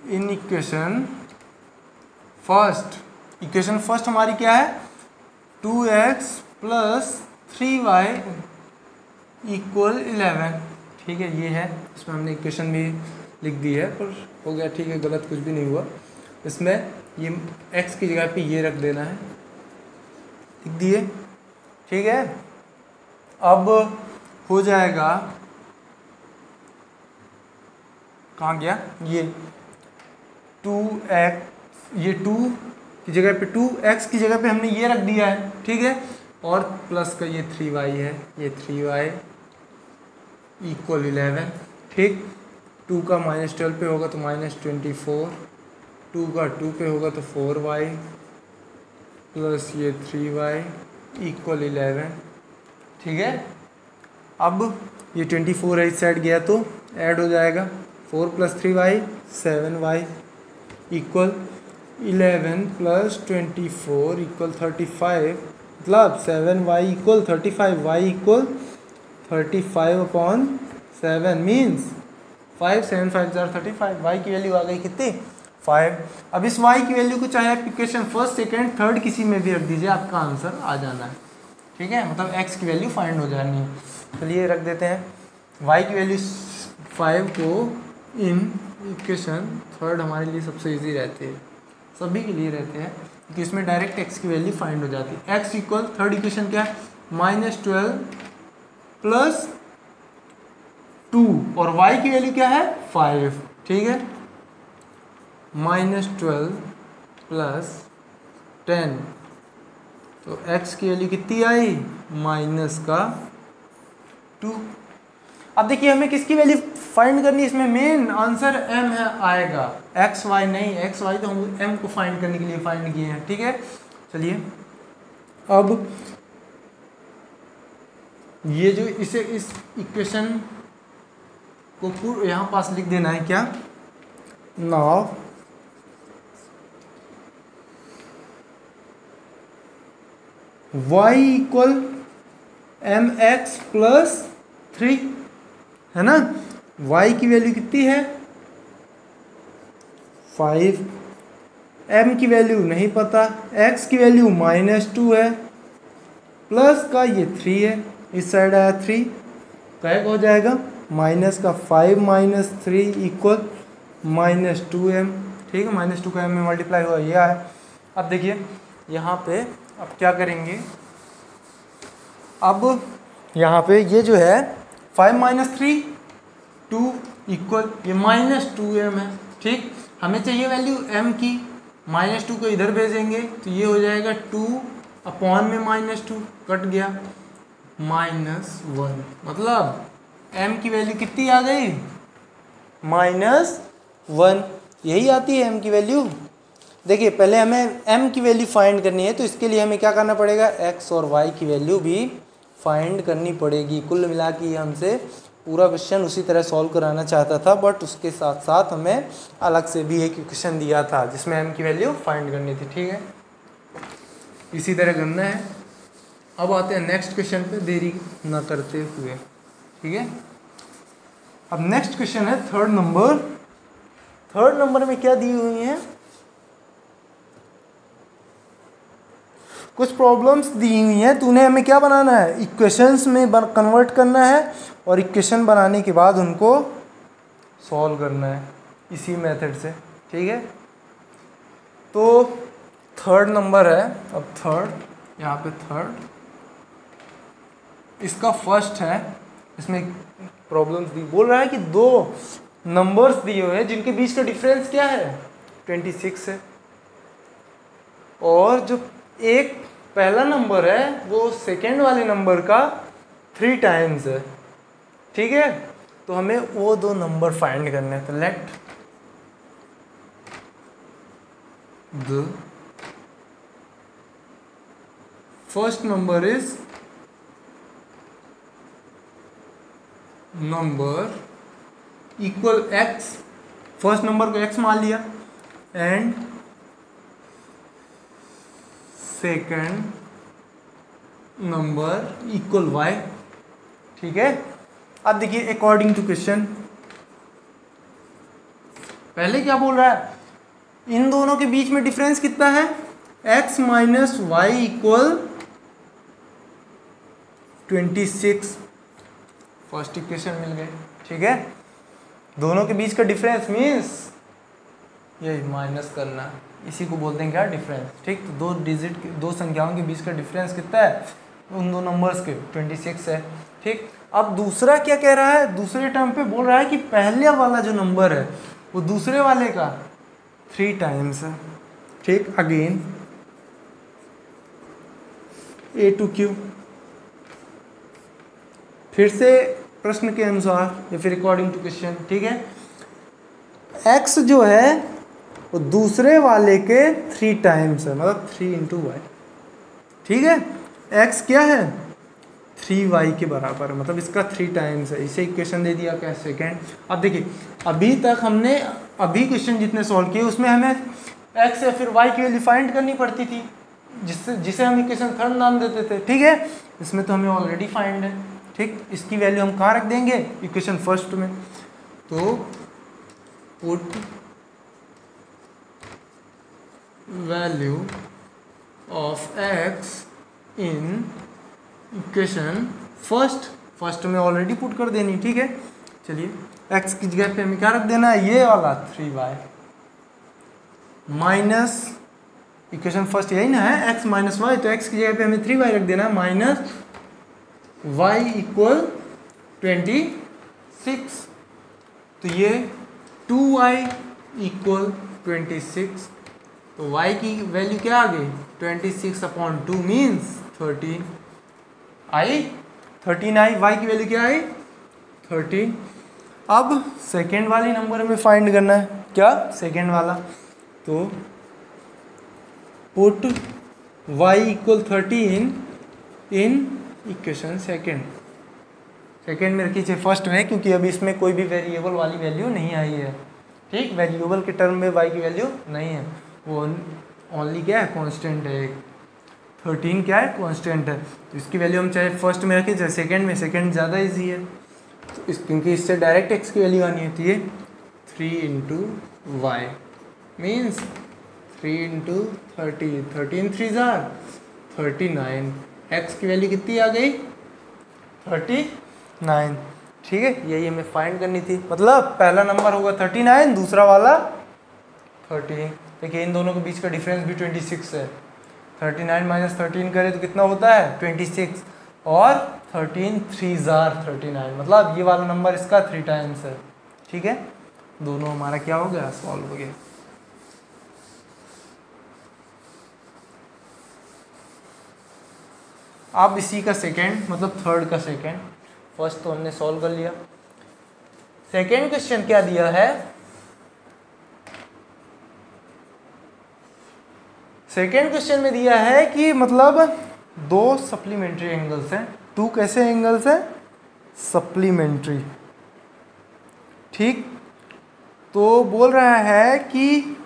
इन इक्वेशन फर्स्ट हमारी क्या है, 2x + 3y = 11। ठीक है, ये है, इसमें हमने इक्वेशन भी लिख दी है, पर हो गया ठीक है, गलत कुछ भी नहीं हुआ। इसमें ये x की जगह पे ये रख देना है, लिख दिए। ठीक है, अब हो जाएगा, कहाँ गया ये 2x, ये 2 की जगह पे 2x की जगह पे हमने ये रख दिया है। ठीक है, और प्लस का ये 3y है, ये 3y = 11। ठीक, 2 का -12 पे होगा तो -24, 2 का 2 पे होगा तो 4y प्लस ये 3y = 11। ठीक है, अब ये 24 है, इस साइड गया तो ऐड हो जाएगा, 4 + 3y 7y = 11 + 24 = 35, मतलब 7y = 35, y = 35/7 मीन्स 5 7 5 35। y की वैल्यू आ गई कितनी, 5। अब इस y की वैल्यू को चाहे आप इक्वेशन फर्स्ट सेकेंड थर्ड किसी में भी रख दीजिए, आपका आंसर आ जाना है। ठीक है, मतलब x की वैल्यू फाइंड हो जानी है। चलिए रख देते हैं y की वैल्यू 5 को इन इक्वेशन थर्ड, हमारे लिए सबसे इजी रहती है, सभी के लिए रहते हैं क्योंकि इसमें डायरेक्ट x की वैल्यू फाइंड हो जाती है। x = थर्ड इक्वेशन क्या है, -12 + 2 और y की वैल्यू क्या है, 5। ठीक है, -12 + 10 तो x की वैल्यू कितनी आई, -2। अब देखिए हमें किसकी वैल्यू फाइंड करनी है, इसमें मेन आंसर m है आएगा, x y नहीं, x y तो हम m को फाइंड करने के लिए फाइंड किए हैं। ठीक है, चलिए अब ये जो इसे इस इक्वेशन को यहाँ पास लिख देना है क्या, नाउ y = mx + 3 है ना, y की वैल्यू कितनी है, 5, m की वैल्यू नहीं पता, x की वैल्यू -2 है, प्लस का ये 3 है, इस साइड आया 3, क्या हो जाएगा, माइनस का 5 - 3 = -2m। ठीक है, -2 का m में मल्टीप्लाई हुआ, ये आया। अब देखिए यहाँ पे अब क्या करेंगे, अब यहाँ पे ये जो है 5 - 3 2 = ये -2m है। ठीक, हमें चाहिए वैल्यू m की, -2 को इधर भेजेंगे तो ये हो जाएगा 2/-2 कट गया, -1, मतलब m की वैल्यू कितनी आ गई, -1। यही आती है m की वैल्यू। देखिए पहले हमें m की वैल्यू फाइंड करनी है, तो इसके लिए हमें क्या करना पड़ेगा, x और y की वैल्यू भी फाइंड करनी पड़ेगी। कुल मिला के हमसे पूरा क्वेश्चन उसी तरह सॉल्व कराना चाहता था, बट उसके साथ साथ हमें अलग से भी एक क्वेश्चन दिया था जिसमें m की वैल्यू फाइंड करनी थी। ठीक है, इसी तरह करना है। अब आते हैं नेक्स्ट क्वेश्चन पे देरी ना करते हुए। ठीक है, अब नेक्स्ट क्वेश्चन है थर्ड नंबर। थर्ड नंबर में क्या दी हुई हैं, कुछ प्रॉब्लम्स दी हुई हैं, तूने हमें क्या बनाना है, इक्वेशंस में कन्वर्ट करना है और इक्वेशन बनाने के बाद उनको सॉल्व करना है इसी मेथड से। ठीक है, तो थर्ड नंबर है, अब थर्ड, यहाँ पे थर्ड, इसका फर्स्ट है, इसमें प्रॉब्लम्स दी, बोल रहा है कि 2 नंबर्स दिए हुए हैं जिनके बीच का डिफरेंस क्या है, 26 है, और जो एक पहला नंबर है वो सेकेंड वाले नंबर का 3 टाइम्स है। ठीक है, तो हमें वो 2 नंबर फाइंड करने हैं। तो let the first number is number equal x, first number को x मान लिया, and second number equal y, ठीक है। अब देखिए अकॉर्डिंग टू क्वेश्चन, पहले क्या बोल रहा है, इन दोनों के बीच में डिफरेंस कितना है, x minus Y equal 26, first equation मिल गए, ठीक है। दोनों के बीच का डिफरेंस मीन्स ये माइनस करना, इसी को बोलते हैं क्या, डिफरेंस, ठीक। तो दो डिजिट, दो संख्याओं के बीच का डिफरेंस कितना है, उन दो नंबर्स के 26 है, ठीक। अब दूसरा क्या कह रहा है, दूसरे टर्म पे बोल रहा है कि पहले वाला जो नंबर है वो दूसरे वाले का 3 टाइम्स है, ठीक। अगेन a to q, फिर से प्रश्न के अनुसार या फिर अकॉर्डिंग टू क्वेश्चन, ठीक है। x जो है वो दूसरे वाले के 3 टाइम्स है, मतलब 3 इंटू वाई, ठीक है। x क्या है, 3y के बराबर है, मतलब इसका 3 टाइम्स है, इसे इक्वेशन दे दिया क्या, सेकेंड। अब देखिए अभी तक हमने अभी क्वेश्चन जितने सॉल्व किए उसमें हमें x या फिर y की वैल्यू फाइंड करनी पड़ती थी, जिसे हम इक्वेशन थर्ड नाम देते थे, ठीक है। इसमें तो हमें ऑलरेडी फाइंड है, ठीक। इसकी वैल्यू हम कहाँ रख देंगे, इक्वेशन फर्स्ट में। तो put value of x in equation first में ऑलरेडी पुट कर देनी, ठीक है। चलिए x की जगह पे हमें क्या रख देना है, ये वाला 3y माइनस, इक्वेशन फर्स्ट यही ना है, x माइनस वाई, तो x की जगह पे हमें 3y रख देना है, माइनस y इक्वल 26। तो ये 2y इक्वल 26, तो y की वैल्यू क्या आ गई, 26/2 मीन्स 13 आई, 13 आई, y की वैल्यू क्या आई, 13। अब सेकेंड वाली नंबर हमें फाइंड करना है, क्या, सेकेंड वाला। तो पुट y इक्वल 13 इन इक्वेशन सेकेंड में रखी चाहिए फर्स्ट में, क्योंकि अभी इसमें कोई भी वेरिएबल वाली वैल्यू नहीं आई है, ठीक। वेरिएबल के टर्म में y की वैल्यू नहीं है, वो ओनली क्या है, कांस्टेंट है। 13 क्या है, कांस्टेंट है, तो इसकी वैल्यू हम चाहे फर्स्ट में रखें चाहे सेकंड में, सेकंड ज़्यादा इजी है, तो क्योंकि इससे डायरेक्ट x की वैल्यू आनी होती है। 3 इंटू वाई मीन्स 3 इंटू 30, 13 3 जार 39, x की वैल्यू कितनी आ गई, 39, ठीक है। यही हमें फाइंड करनी थी, मतलब पहला नंबर होगा 39, दूसरा वाला 13। देखिए इन दोनों के बीच का डिफरेंस भी 26 है, 39 माइनस 13 करें तो कितना होता है 26, और 13 3 जार 39, मतलब ये वाला नंबर इसका 3 टाइम्स है, ठीक है। दोनों हमारा क्या हो गया, सॉल्व हो गया। अब इसी का सेकेंड, मतलब थर्ड का सेकेंड, फर्स्ट तो हमने सॉल्व कर लिया। सेकेंड क्वेश्चन क्या दिया है, सेकेंड क्वेश्चन में दिया है कि मतलब दो सप्लीमेंट्री एंगल्स हैं, 2 कैसे एंगल्स हैं, सप्लीमेंट्री, ठीक। तो बोल रहा है कि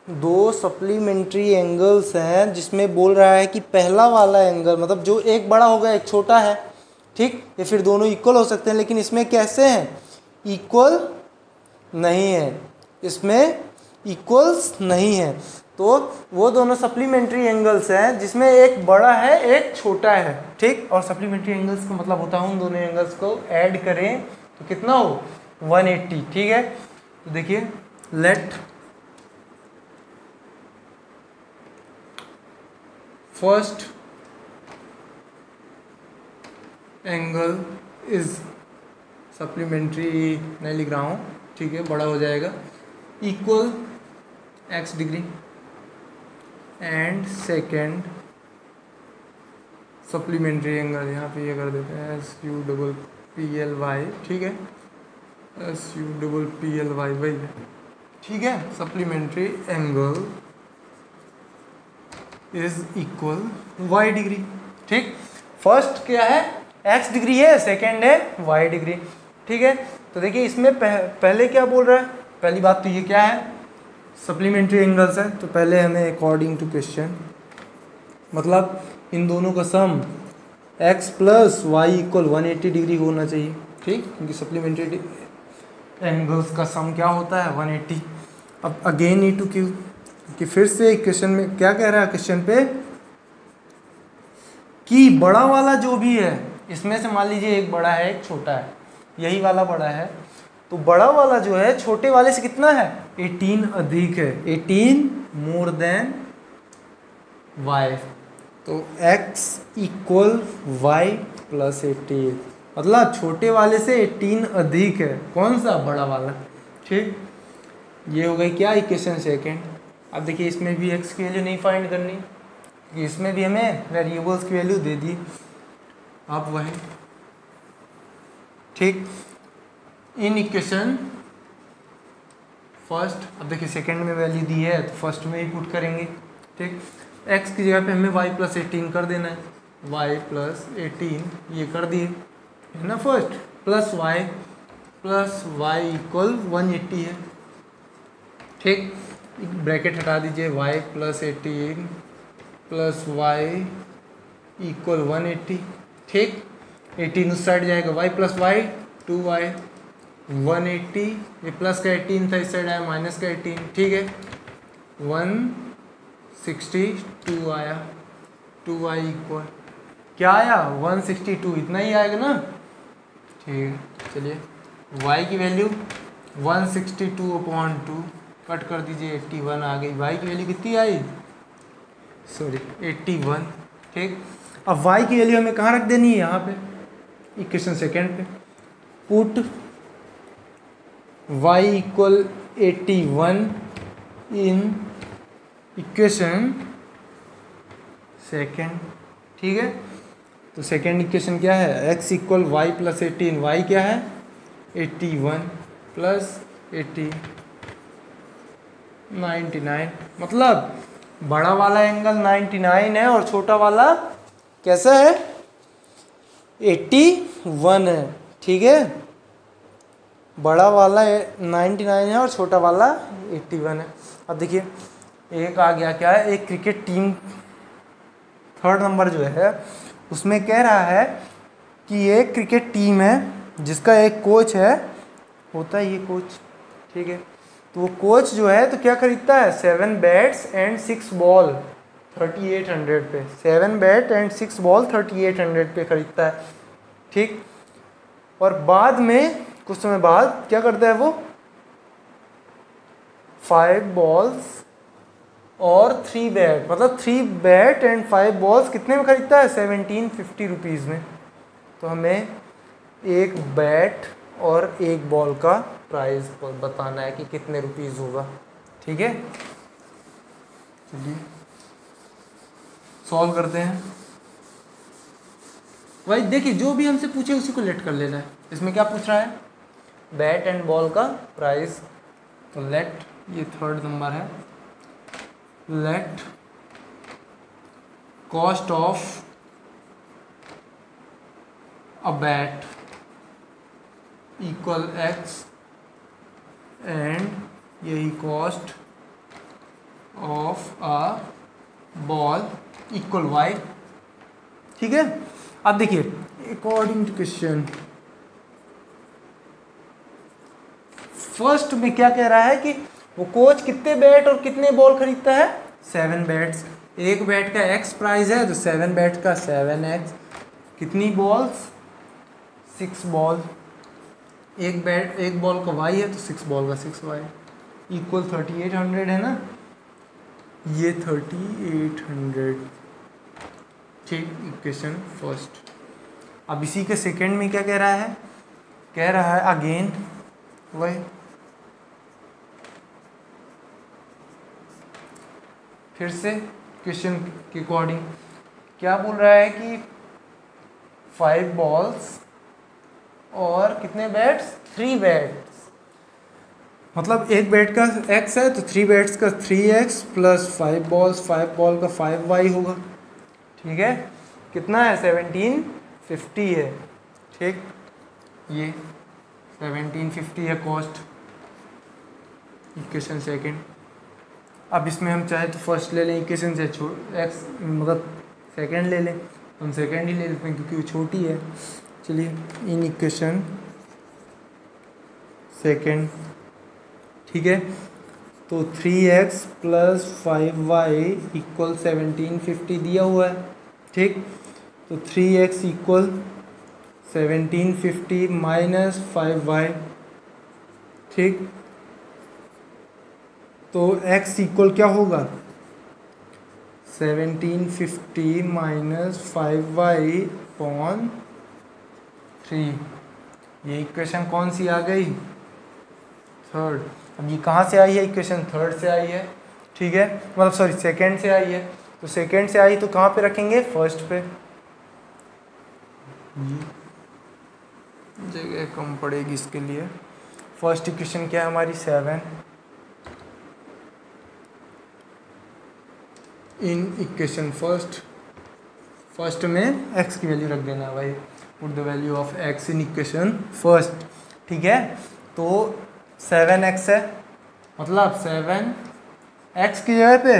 दो सप्लीमेंट्री एंगल्स हैं, जिसमें बोल रहा है कि पहला वाला एंगल, मतलब जो एक बड़ा होगा एक छोटा है, ठीक, या फिर दोनों इक्वल हो सकते हैं, लेकिन इसमें कैसे हैं, इक्वल नहीं है, इसमें इक्वल्स नहीं है। तो वो दोनों सप्लीमेंट्री एंगल्स हैं जिसमें एक बड़ा है एक छोटा है, ठीक। और सप्लीमेंट्री एंगल्स का मतलब होता है उन दोनों एंगल्स को ऐड करें तो कितना हो 180, ठीक है। तो देखिए let first angle is supplementary, नहीं लिख रहा हूँ, ठीक है, बड़ा हो जाएगा, equal x degree, and second supplementary angle, यहाँ पे ये कर देते हैं SUPPLY, ठीक है, SUPPLY वही है, ठीक है। Supplementary angle is equal y degree, ठीक। फर्स्ट क्या है x डिग्री है, सेकेंड है y डिग्री, ठीक है। तो देखिए इसमें पहले क्या बोल रहा है, पहली बात तो ये क्या है, सप्लीमेंट्री एंगल्स है, तो पहले हमें अकॉर्डिंग टू क्वेश्चन मतलब इन दोनों का sum x plus Y equal 180 degree होना चाहिए, ठीक, क्योंकि सप्लीमेंट्री एंगल्स का सम क्या होता है 180। अब अगेन ई टू क्यू, कि फिर से क्वेश्चन में क्या कह रहा है क्वेश्चन पे कि बड़ा वाला जो भी है इसमें से मान लीजिए एक बड़ा है एक छोटा है, यही वाला बड़ा है, तो बड़ा वाला जो है छोटे वाले से कितना है 18 अधिक है, 18 मोर देन y, तो x इक्वल वाई प्लस 18, मतलब छोटे वाले से 18 अधिक है, कौन सा बड़ा वाला, ठीक। ये हो गई क्या इक्वेशन सेकेंड। अब देखिए इसमें भी x की वैल्यू नहीं फाइंड करनी, इसमें भी हमें वेरिएबल्स की वैल्यू दे दी, अब वही, ठीक। इन इक्वेशन फर्स्ट, अब देखिए सेकेंड में वैल्यू दी है तो फर्स्ट में ही पुट करेंगे, ठीक। x की जगह पे हमें y प्लस 18 कर देना है, y प्लस 18 ये कर दिए है ना फर्स्ट, प्लस y इक्वल 180 है, ठीक। ब्रैकेट हटा दीजिए, y plus 18 plus y equal 180, ठीक। 18 उस साइड जाएगा, y प्लस y 2y 180, ये प्लस का 18 था, इस साइड आया माइनस का 18, ठीक है। 162 आया, 2y इक्वल क्या आया 162, इतना ही आएगा ना, ठीक है। चलिए y की वैल्यू 162/2 कट कर दीजिए, 81 आ गई, y की वैल्यू कितनी आई, सॉरी 81, ठीक। अब y की वैल्यू हमें कहाँ रख देनी है, यहाँ पे इक्वेशन सेकेंड पे, put y equal 81 in equation second, ठीक है। तो सेकेंड इक्वेशन क्या है, x equal Y plus 18, y क्या है 81 प्लस 80 99, मतलब बड़ा वाला एंगल 99 है और छोटा वाला कैसा है 81 है, ठीक है। बड़ा वाला 99 है और छोटा वाला 81 है। अब देखिए एक आ गया क्या है, एक क्रिकेट टीम थर्ड नंबर जो है उसमें कह रहा है कि एक क्रिकेट टीम है जिसका एक कोच है, होता है ये कोच, ठीक है। तो वो कोच जो है तो क्या खरीदता है 7 बैट्स एंड 6 बॉल 3800 पे, 7 बैट एंड 6 बॉल 3800 पे खरीदता है, ठीक। और बाद में कुछ समय बाद क्या करता है वो 5 बॉल्स और 3 बैट, मतलब 3 बैट एंड 5 बॉल्स कितने में खरीदता है 1750 रुपीज़ में। तो हमें एक बैट और एक बॉल का प्राइस बताना है कि कितने रुपीज़ होगा, ठीक है। चलिए सॉल्व करते हैं। भाई देखिए जो भी हमसे पूछे उसी को लेट कर लेना है। इसमें क्या पूछ रहा है, बैट एंड बॉल का प्राइस, तो लेट, ये थर्ड नंबर है, let cost of a bat equal x and यही cost of a ball equal y, ठीक है। अब देखिए अकॉर्डिंग टू क्वेश्चन फर्स्ट में क्या कह रहा है कि वो कोच कितने बैट और कितने बॉल खरीदता है 7 बैट्स, एक बैट का x प्राइस है तो 7 बैट का 7x, कितनी बॉल्स 6 बॉल, एक बैट एक बॉल का y है तो 6 बॉल का 6y इक्वल 3800 है ना, ये 3800, ठीक। Equation first. अब इसी के सेकंड में क्या कह रहा है, कह रहा है अगेन वही, फिर से क्वेश्चन के अकॉर्डिंग क्या बोल रहा है कि 5 बॉल्स और कितने बैट्स 3 बैट्स, मतलब एक बैट का x है तो 3 बैट्स का 3x प्लस 5 बॉल्स 5 बॉल का 5y होगा, ठीक है। कितना है 1750 है, ठीक। ये 1750 है कॉस्ट, इक्वेशन सेकंड। अब इसमें हम चाहे तो फर्स्ट ले लें इक्वेशन से एक्स, मतलब सेकंड ले लें, हम सेकंड ही ले लेते हैं क्योंकि वो छोटी है। चलिए इन इक्वेशन सेकंड, ठीक है। तो 3x प्लस 5y इक्वल 1750 दिया हुआ है, ठीक। तो 3x इक्वल 1750 माइनस 5y, ठीक। तो x इक्वल क्या होगा 1750 माइनस 5y अपॉन 3। ये इक्वेशन कौन सी आ गई, थर्ड। अब ये कहाँ से आई है, इक्वेशन थर्ड से आई है, ठीक है, मतलब सॉरी सेकंड से आई है। तो सेकंड से आई तो कहाँ पे रखेंगे, फर्स्ट पे, जगह कम पड़ेगी इसके लिए। फर्स्ट इक्वेशन क्या है हमारी 7, इन इक्वेशन फर्स्ट में x की वैल्यू रख देना भाई, put the value of x in equation first, ठीक है। तो 7x है, मतलब 7x की जगह पे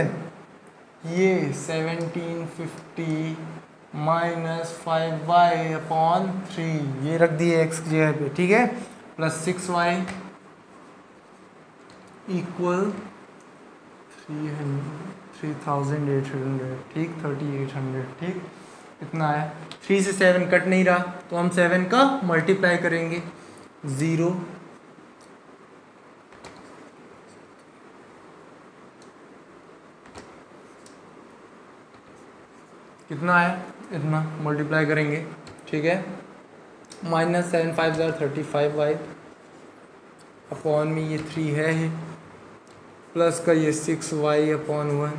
ये 1750 माइनस 5y अपॉन 3 ये रख दिए x की जगह पे, ठीक है, प्लस 6y इक्वल 3800, ठीक, 3800, ठीक, इतना है। 3 से 7 कट नहीं रहा तो हम 7 का मल्टीप्लाई करेंगे, 0 कितना है, इतना मल्टीप्लाई करेंगे, ठीक है। माइनस 7 5 35y अपॉन में ये 3 है ही, प्लस का ये 6y अपॉन 1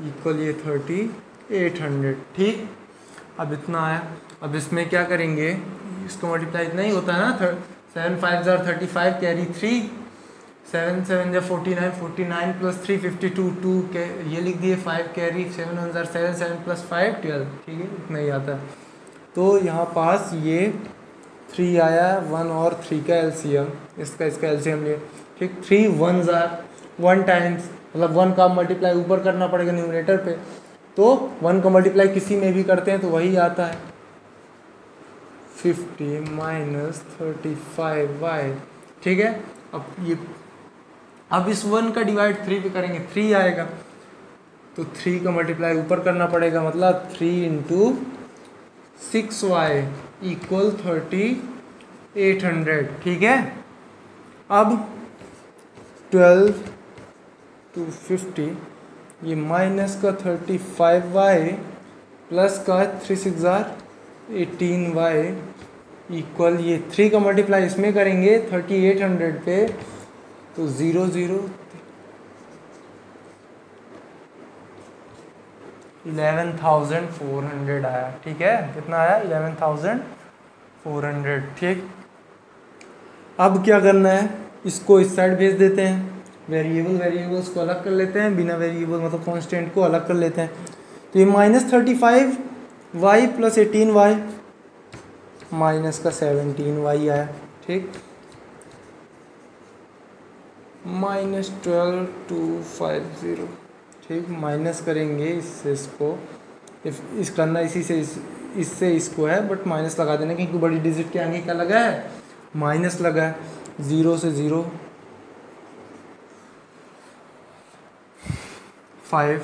इक्वल ये 3800, ठीक। अब इतना आया। अब इसमें क्या करेंगे, इसको मल्टीप्लाई इतना ही होता है ना, 7 5 35 कैरी 3, 7 7 49, 49 प्लस 3 52, 2 के ये लिख दिए, 5 कैरी 7 1 7 7 प्लस 5 12, ठीक है, इतना ही आता है। तो यहाँ पास ये 3 आया, 1 और 3 का एलसीएम, इसका एलसीएम लिए, ठीक। 3 1 1 टाइम्स, मतलब 1 का मल्टीप्लाई ऊपर करना पड़ेगा न्यूमरेटर पे, तो 1 का मल्टीप्लाई किसी में भी करते हैं तो वही आता है 50 माइनस 35y, ठीक है। अब इस 1 का डिवाइड 3 पे करेंगे, 3 आएगा, तो 3 का मल्टीप्लाई ऊपर करना पड़ेगा, मतलब 3 इंटू 6y इक्वल 3800, ठीक है। अब 12 to 50 ये माइनस का 35y प्लस का 3 6 18y इक्वल ये 3 का मल्टीप्लाई इसमें करेंगे 3800 पे, तो 0 0 11,400 आया, ठीक है, कितना आया 11,400, ठीक। अब क्या करना है, इसको इस साइड भेज देते हैं, वेरिएबल्स को अलग कर लेते हैं, बिना वेरिएबल मतलब कांस्टेंट को अलग कर लेते हैं। तो ये minus 35y plus 18y minus का 17y आया, ठीक, माइनस 12250, ठीक। माइनस करेंगे इससे इसको, इस करना इसी से इससे इसको है, बट माइनस लगा देना क्योंकि बड़ी डिजिट के आगे क्या लगा है, माइनस लगा है। 0 से 0 5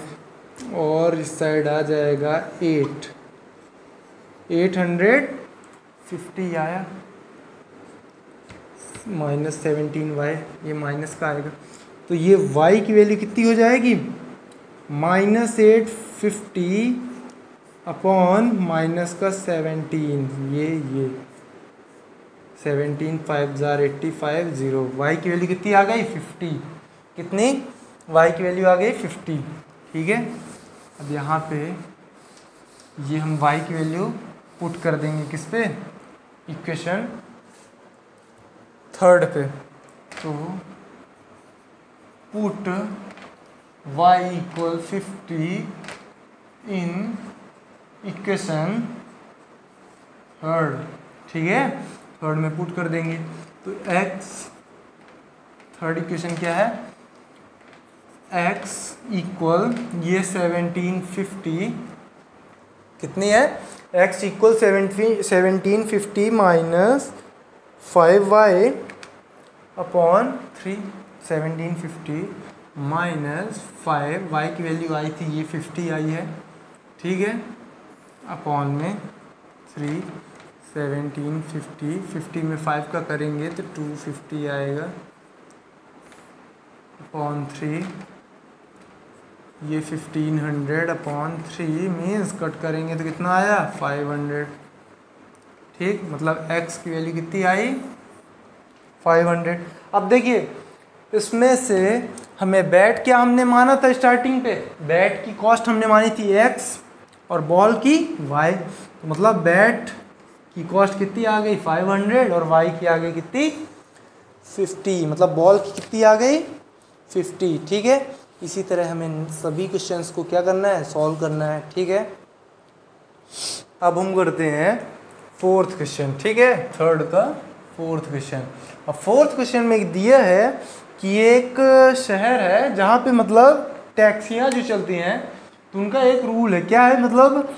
और इस साइड आ जाएगा 850 आया, माइनस 17y ये माइनस का आएगा, तो ये y की वैल्यू कितनी हो जाएगी, माइनस 850 अपॉन माइनस का 17, ये 17 5 85 0, y की वैल्यू कितनी आ गई 50, कितनी y की वैल्यू आ गई 50, ठीक है। अब यहाँ पे ये हम y की वैल्यू पुट कर देंगे किस पे, इक्वेशन थर्ड पे, तो put y equal 50 in equation third, ठीक है, थर्ड में पुट कर देंगे। तो x थर्ड इक्वेशन क्या है, x इक्वल ये 1750 कितनी है, x equal 1750 minus 5y upon 3, 1750 minus 5y की वैल्यू आई थी ये 50 आई है, ठीक है, अपॉन में 3, 1750, 50 में 5 का करेंगे तो 250 आएगा, अपॉन 3, ये 1500 अपॉन 3 मीन्स कट करेंगे तो कितना आया 500, ठीक, मतलब x की वैल्यू कितनी आई 500। अब देखिए इसमें से हमें बैट क्या हमने माना था स्टार्टिंग पे, बैट की कॉस्ट हमने मानी थी x और बॉल की y, तो मतलब बैट की कॉस्ट कितनी आ गई 500 और y की आ गई कितनी 50, मतलब बॉल की कितनी आ गई 50, ठीक है। इसी तरह हमें सभी क्वेश्चंस को क्या करना है, सॉल्व करना है, ठीक है। अब हम करते हैं फोर्थ क्वेश्चन, ठीक है, थर्ड का फोर्थ क्वेश्चन। अब फोर्थ क्वेश्चन में दिया है कि एक शहर है जहाँ पे मतलब टैक्सियाँ जो चलती हैं तो उनका एक रूल है, क्या है मतलब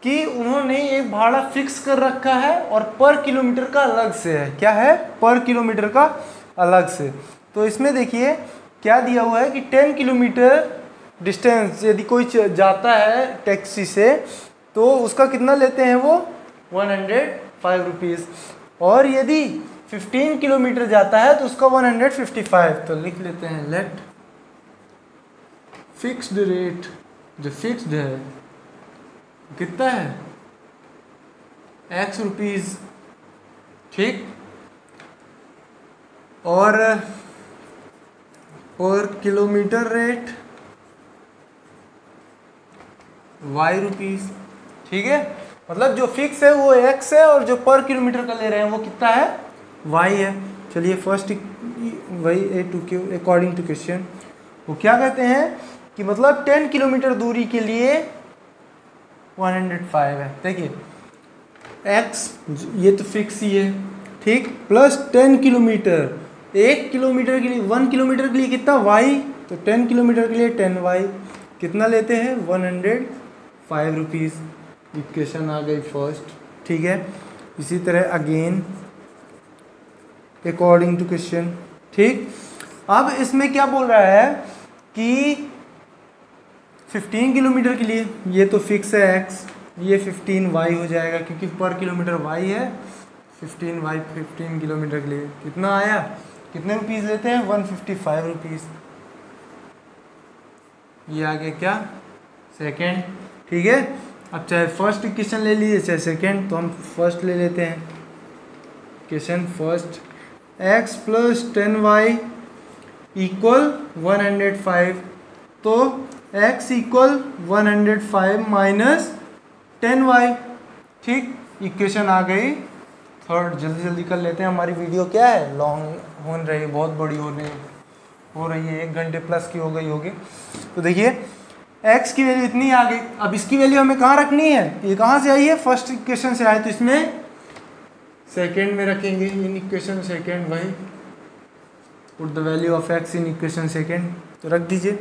कि उन्होंने एक भाड़ा फिक्स कर रखा है और पर किलोमीटर का अलग से है, क्या है पर किलोमीटर का अलग से। तो इसमें देखिए क्या दिया हुआ है कि 10 किलोमीटर डिस्टेंस यदि कोई जाता है टैक्सी से तो उसका कितना लेते हैं वो 105 रुपीज़, और यदि 15 किलोमीटर जाता है तो उसका 155। तो लिख लेते हैं लेट फिक्स्ड रेट, जो फिक्स्ड है कितना है x रुपीज़, ठीक, और पर किलोमीटर रेट y रुपीज़, ठीक है, मतलब जो फिक्स है वो x है और जो पर किलोमीटर का ले रहे हैं वो कितना है y है। चलिए फर्स्ट वही अकॉर्डिंग टू क्वेश्चन वो क्या कहते हैं कि मतलब 10 किलोमीटर दूरी के लिए 105 है, देखिए x ये तो फिक्स ही है, ठीक, प्लस 10 किलोमीटर, 1 किलोमीटर के लिए 1 किलोमीटर के लिए कितना y, तो 10 किलोमीटर के लिए 10y कितना लेते हैं 105 रुपीज़। इक्वेशन आ गई फर्स्ट, ठीक है। इसी तरह अगेन अकॉर्डिंग टू क्वेश्चन, ठीक। अब इसमें क्या बोल रहा है कि 15 किलोमीटर के लिए ये तो फिक्स है x, ये 15y हो जाएगा क्योंकि पर किलोमीटर y है, 15y 15 किलोमीटर के लिए कितना आया, कितने रुपीज़ लेते हैं 155 रुपीज़। ये आ गया क्या सेकेंड, ठीक है। अब चाहे फर्स्ट इक्वेशन ले लीजिए चाहे सेकेंड, तो हम फर्स्ट ले लेते हैं equation first, x plus 10y equal 105, तो x इक्वल 105 माइनस 10y, ठीक, इक्वेशन आ गई थर्ड। जल्दी जल्दी कर लेते हैं, हमारी वीडियो क्या है लॉन्ग हो रही है, बहुत बड़ी हो रही है 1 घंटे प्लस की हो गई होगी। तो देखिए x की वैल्यू इतनी आ गई, अब इसकी वैल्यू हमें कहाँ रखनी है, ये कहाँ से आई है फर्स्ट इक्वेशन से आए, तो इसमें सेकेंड में रखेंगे इन इक्वेशन सेकेंड, वही put the value of x in equation second, तो रख दीजिए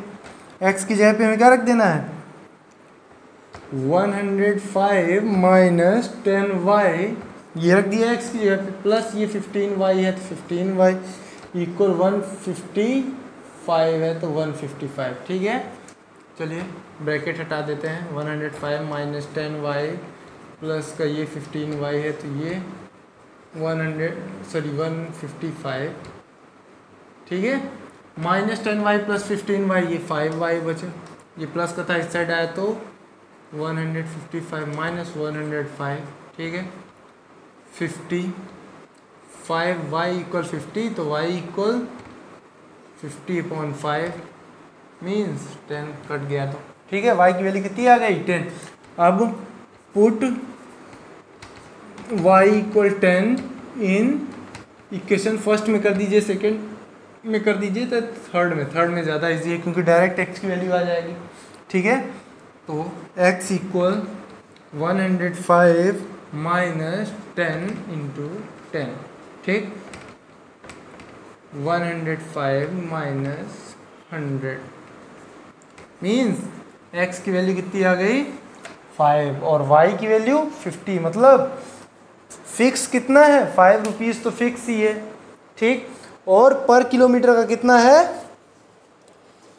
x की जगह पे हमें क्या रख देना है 105 माइनस 10y, ये रख दिया x की जगह पे, प्लस ये 15y है तो 15y इक्वल 155 है तो 155, ठीक है। चलिए ब्रैकेट हटा देते हैं, 105 माइनस 10y प्लस का ये 15y है तो ये 155, ठीक है, माइनस 10y प्लस 15y ये 5y बचे, ये प्लस का था इस साइड आया तो 155 माइनस 105, ठीक है, 50 5y इक्वल 50, तो y इक्वल 50/5 मीन्स 10 कट गया, तो ठीक है y की वैल्यू कितनी आ गई 10। अब put y equal 10 in equation first में कर दीजिए, सेकेंड में कर दीजिए, तो थर्ड में ज़्यादा इजी है क्योंकि डायरेक्ट x की वैल्यू आ जाएगी, ठीक है। तो x इक्वल 105 माइनस 10 इंटू 10, ठीक, 105 माइनस 100 मीन्स x की वैल्यू कितनी आ गई 5 और y की वैल्यू 50, मतलब फिक्स कितना है 5 रुपीज़ तो फिक्स ही है, ठीक। और पर किलोमीटर का कितना है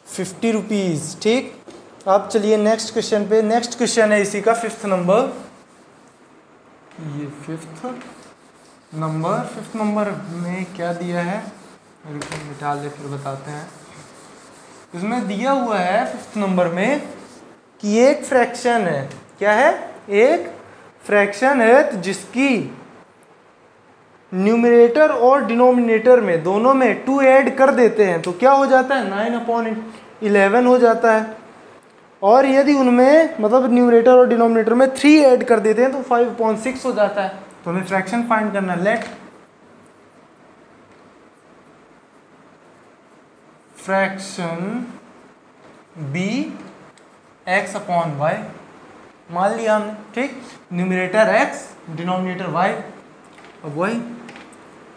50 रुपीज़, ठीक। अब चलिए नेक्स्ट क्वेश्चन पे। नेक्स्ट क्वेश्चन है इसी का 5th नंबर, ये 5th नंबर में क्या दिया है, मिटा दे फिर बताते हैं। इसमें दिया हुआ है 5th नंबर में कि एक फ्रैक्शन है, क्या है, एक फ्रैक्शन है तो जिसकी न्यूमरेटर और डिनोमिनेटर में दोनों में 2 ऐड कर देते हैं तो क्या हो जाता है 9/11 हो जाता है। और यदि उनमें मतलब न्यूमरेटर और डिनोमिनेटर में 3 ऐड कर देते हैं तो 5/6 हो जाता है। तो हमें फ्रैक्शन फाइंड करना है। लेट फ्रैक्शन बी x/y मान लिया हमने, ठीक। Numerator x denominator y। अब वही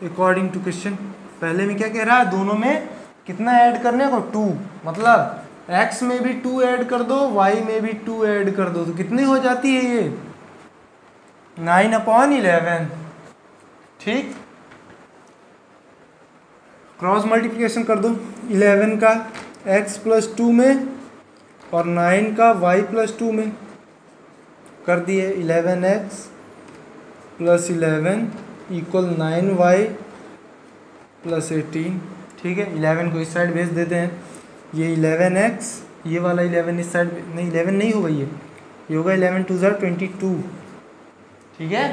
अकॉर्डिंग टू क्वेश्चन पहले में क्या कह रहा है, दोनों में कितना ऐड करने को 2, मतलब x में भी 2 ऐड कर दो y में भी 2 ऐड कर दो तो कितनी हो जाती है ये 9/11, ठीक। क्रॉस मल्टीप्लिकेशन कर दो 11 का x + 2 में और 9 का y + 2 में कर दिए। 11x + 11 = 9y + 18, ठीक है। 11 को इस साइड भेज देते हैं, ये 11x, ये वाला 11 इस साइड, नहीं 11 नहीं होगा, ये होगा 11 2 * 22, ठीक है।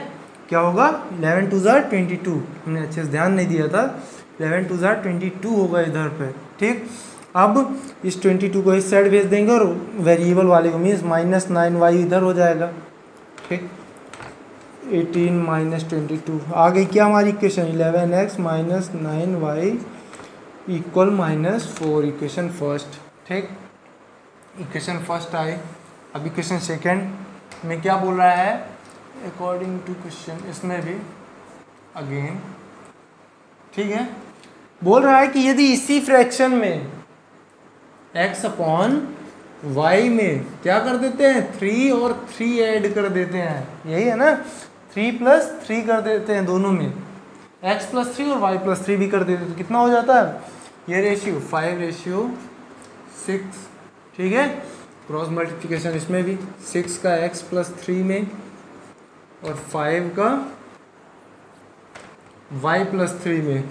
क्या होगा 11 2 * 22, हमने अच्छे से ध्यान नहीं दिया था, 11 2 * 22 होगा इधर पे, ठीक। अब इस 22 को इस साइड भेज देंगे और वेरिएबल वाले को मीन्स -9y इधर हो जाएगा, ठीक। 18 - 22 आ गई क्या हमारी equation, 11x - 9y = -4, equation first, ठीक। इक्वेशन फर्स्ट आई। अब इक्वेशन सेकेंड में क्या बोल रहा है, अकॉर्डिंग टू क्वेश्चन, इसमें भी अगेन, ठीक है, बोल रहा है कि यदि इसी फ्रैक्शन में x/y में क्या कर देते हैं 3 और 3 ऐड कर देते हैं, यही है ना, 3 + 3 कर देते हैं दोनों में, x + 3 और y + 3 भी कर देते हैं तो कितना हो जाता है ये रेशियो 5:6, ठीक है। क्रॉस मल्टीप्लिकेशन इसमें भी 6 का x + 3 में और 5 का y + 3 में,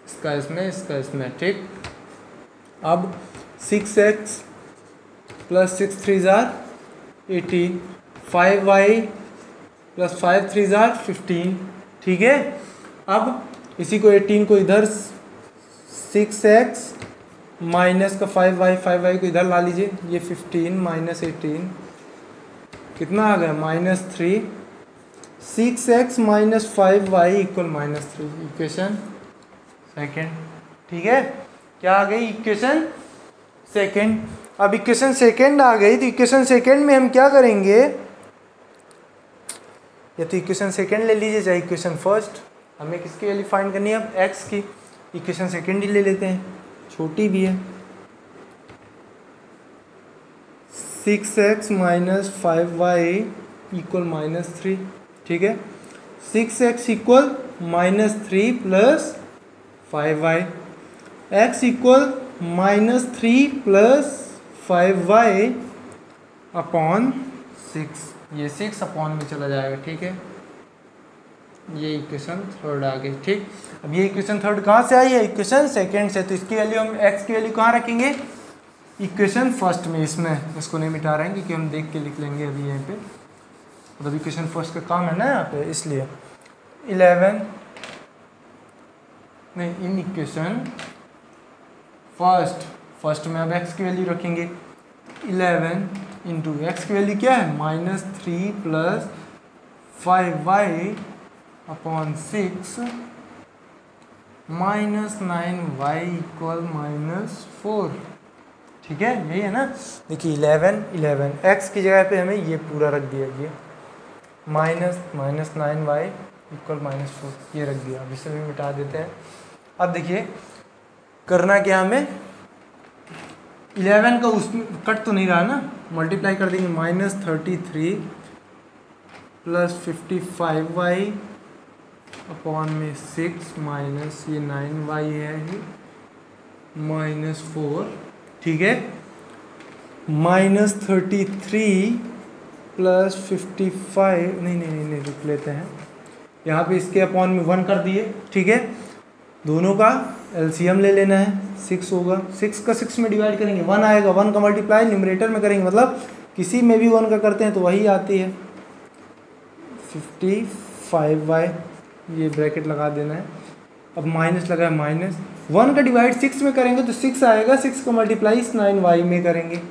इसका इसमें, ठीक। अब 6x + 6 3 = 18, 5y + 5 3 = 15, ठीक है। अब इसी को 18 को इधर 6x माइनस का 5y को इधर ला लीजिए, ये 15 - 18 कितना आ गया -3, 6x - 5y = -3, इक्वेशन सेकेंड, ठीक है। क्या आ गई इक्वेशन सेकेंड। अब इक्वेशन सेकेंड आ गई तो इक्वेशन सेकेंड में हम क्या करेंगे, या तो इक्वेशन सेकेंड ले लीजिए चाहे इक्वेशन फर्स्ट, हमें किसकी वैल्यू फाइंड करनी है अब x की, इक्वेशन सेकेंड ही ले लेते हैं, छोटी भी है। 6x - 5y = -3, ठीक है। 6x = -3 + 5y, x = -3 + 5y / 6, ये 6 में चला जाएगा, ठीक है। ये इक्वेशन थर्ड आ गई, ठीक। अब ये इक्वेशन थर्ड कहाँ से आई है, इक्वेशन सेकेंड से, तो इसकी वैल्यू हम x की वैल्यू कहाँ रखेंगे, इक्वेशन फर्स्ट में। इसमें इसको नहीं मिटा रहे हैं क्योंकि हम देख के लिख लेंगे अभी यहाँ पे, मतलब इक्वेशन फर्स्ट का काम है ना यहाँ पे, इसलिए 11 नहीं, इन इक्वेशन फर्स्ट में अब x की वैल्यू रखेंगे 11 इंटू एक्स की वैल्यू क्या है -3 + 5y / 6 -9y = -4, ठीक है, यही है ना। देखिए 11 x की जगह पे हमें ये पूरा रख दिया, ये -9y = -4 ये रख दिया। अब इसे भी मिटा देते हैं। अब देखिए करना क्या हमें, 11 का उसमें कट तो नहीं रहा ना, मल्टीप्लाई कर देंगे -33 प्लस 55y अपॉन में 6 माइनस ये 9y है ये -4, ठीक है। -33 प्लस 55 नहीं रुक लेते हैं, यहाँ पे इसके अपॉन में 1 कर दिए, ठीक है। दोनों का एलसीएम ले लेना है, 6 होगा, 6 का 6 में डिवाइड करेंगे 1 आएगा, 1 का मल्टीप्लाई न्यूमरेटर में करेंगे, मतलब किसी में भी 1 का करते हैं तो वही आती है 55y, ये ब्रैकेट लगा देना है। अब माइनस लगा है, माइनस 1 का डिवाइड 6 में करेंगे तो 6 आएगा, 6 का मल्टीप्लाई 9y में करेंगे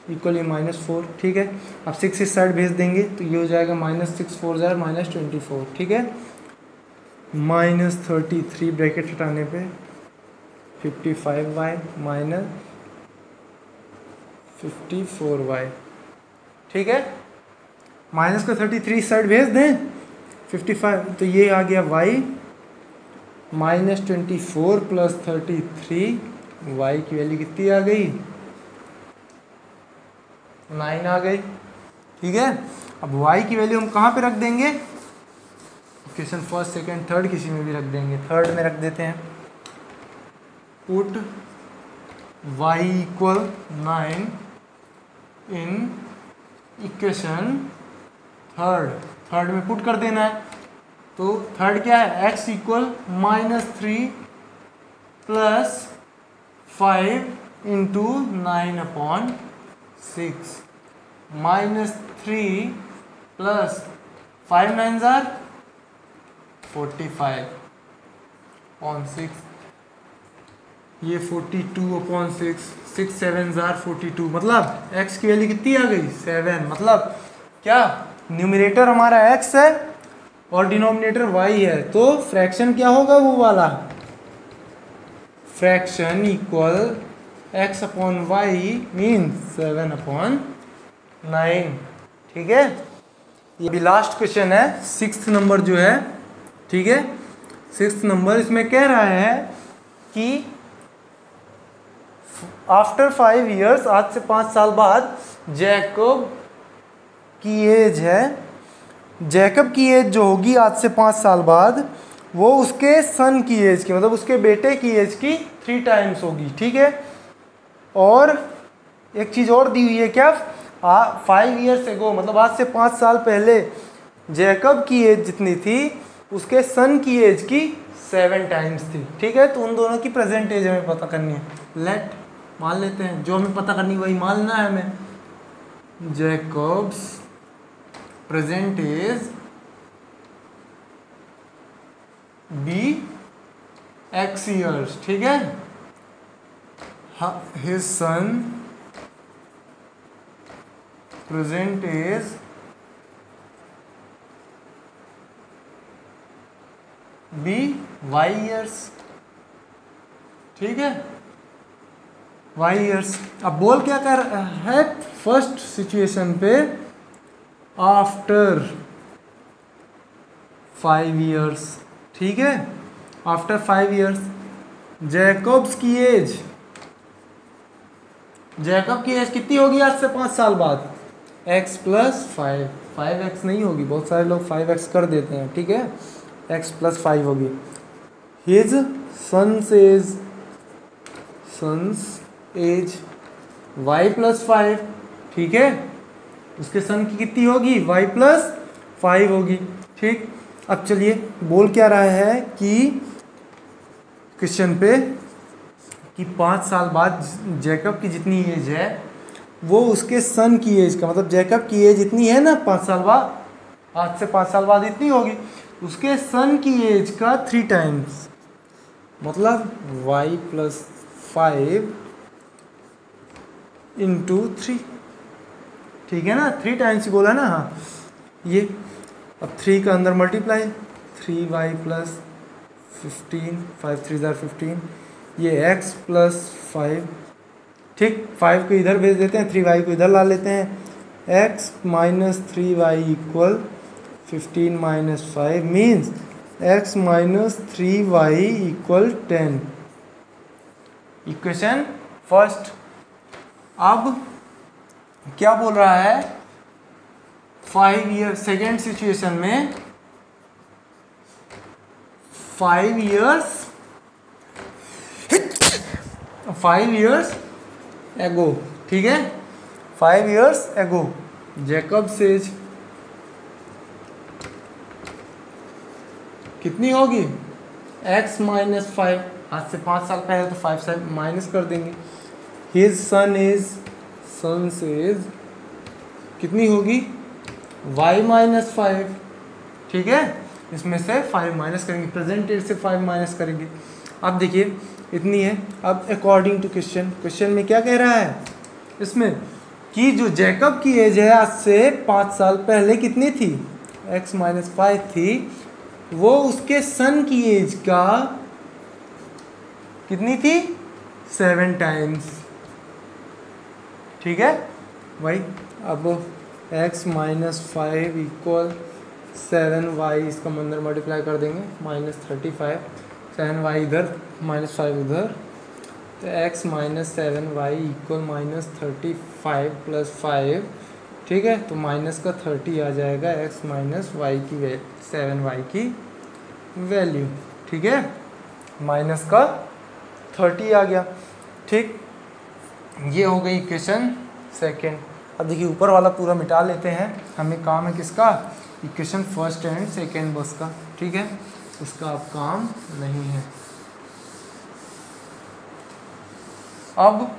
इक्वल ये -4, ठीक है। अब 6 इस साइड भेज देंगे तो ये हो जाएगा -6 4 जार -24, ठीक है। -33 ब्रैकेट हटाने पे 55y माइनस 54y, ठीक है। माइनस का 33 साइड भेज दें 55, तो ये आ गया y -24 प्लस 33, y की वैल्यू कितनी आ गई 9 आ गई, ठीक है। अब y की वैल्यू हम कहाँ पे रख देंगे, इक्वेशन फर्स्ट सेकंड थर्ड किसी में भी रख देंगे, थर्ड में रख देते हैं। Put y equal 9 in equation third में पुट कर देना है। तो थर्ड क्या है, x equal -3 plus 5 into 9/6 -3 plus 5 9 jar 45/6, ये 42/6, 6 7 जार 42, मतलब x की वैल्यू कितनी आ गई 7, मतलब क्या न्यूमरेटर हमारा x है और डिनोमिनेटर y है, तो फ्रैक्शन क्या होगा वो वाला, फ्रैक्शन इक्वल x/y मीन 7/9, ठीक है। ये भी लास्ट क्वेश्चन है, 6th नंबर जो है, ठीक है। 6th नंबर इसमें कह रहा है कि आफ्टर 5 years, आज से 5 साल बाद जैकब की एज है, जैकब की एज जो होगी आज से 5 साल बाद वो उसके सन की एज की, मतलब उसके बेटे की एज की 3 टाइम्स होगी, ठीक है। और एक चीज़ और दी हुई है क्या, 5 years एगो, मतलब आज से 5 साल पहले जैकब की एज जितनी थी उसके सन की एज की 7 टाइम्स थी, ठीक है। तो उन दोनों की प्रेजेंट एज हमें पता करनी है, लेट मान लेते हैं, जो हमें पता करनी वही मानना है हमें। Jacob's present age be x years, ठीक है। His son present age be y years, ठीक है, y years। अब बोल क्या कर रहा है, फर्स्ट सिचुएशन पे आफ्टर 5 years, ठीक है। आफ्टर 5 years जैकब्स की एज, जैकब की एज कितनी होगी आज से 5 साल बाद, x + 5, 5x नहीं होगी, बहुत सारे लोग 5x कर देते हैं, ठीक है, x + 5 होगी। हिज सन्स एज y + 5, ठीक है, उसके सन की कितनी होगी y + 5 होगी, ठीक। अब चलिए बोल क्या रहा है कि क्वेश्चन पे कि 5 साल बाद जैकब की जितनी एज है वो उसके सन की एज का, मतलब जैकब की एज इतनी है ना 5 साल बाद, आज से 5 साल बाद इतनी होगी, उसके सन की एज का 3 टाइम्स, मतलब y + 5 × 3, ठीक है ना, 3 टाइम्स ही बोला ना, हाँ ये। अब 3 का अंदर मल्टीप्लाई, 3y + 15, 5 3 = 15, ये x + 5, ठीक, 5 को इधर भेज देते हैं, 3y को इधर ला लेते हैं, x - 3y = 15 - 5 means x - 3y = 10। Equation first अब क्या बोल रहा है, 5 ईयर, सेकेंड सिचुएशन में 5 years ago, ठीक है, 5 years ago जैकब सेज कितनी होगी, x माइनस 5, आज से 5 साल पहले तो 5 से माइनस कर देंगे, हिज सन सेज कितनी होगी, y माइनस 5, ठीक है, इसमें से 5 माइनस करेंगे, प्रेजेंट एज से 5 माइनस करेंगे। अब देखिए इतनी है। अब अकॉर्डिंग टू क्वेश्चन में क्या कह रहा है इसमें, कि जो जैकब की एज है आज से 5 साल पहले कितनी थी, x माइनस 5 थी, वो उसके सन की एज का कितनी थी, 7 टाइम्स, ठीक है भाई। अब x माइनस 5 इक्वल 7y, इसका अंदर मल्टीप्लाई कर देंगे, -35, 7y इधर -5 उधर, तो x माइनस 7y इक्वल -35 + 5, ठीक है, तो माइनस का 30 आ जाएगा x माइनस वाई की 7y की वैल्यू, ठीक है, माइनस का 30 आ गया, ठीक। ये हो गई इक्वेशन सेकेंड। अब देखिए ऊपर वाला पूरा मिटा लेते हैं, हमें काम है किसका, इक्वेशन फर्स्ट एंड सेकेंड बस का, ठीक है, उसका अब काम नहीं है। अब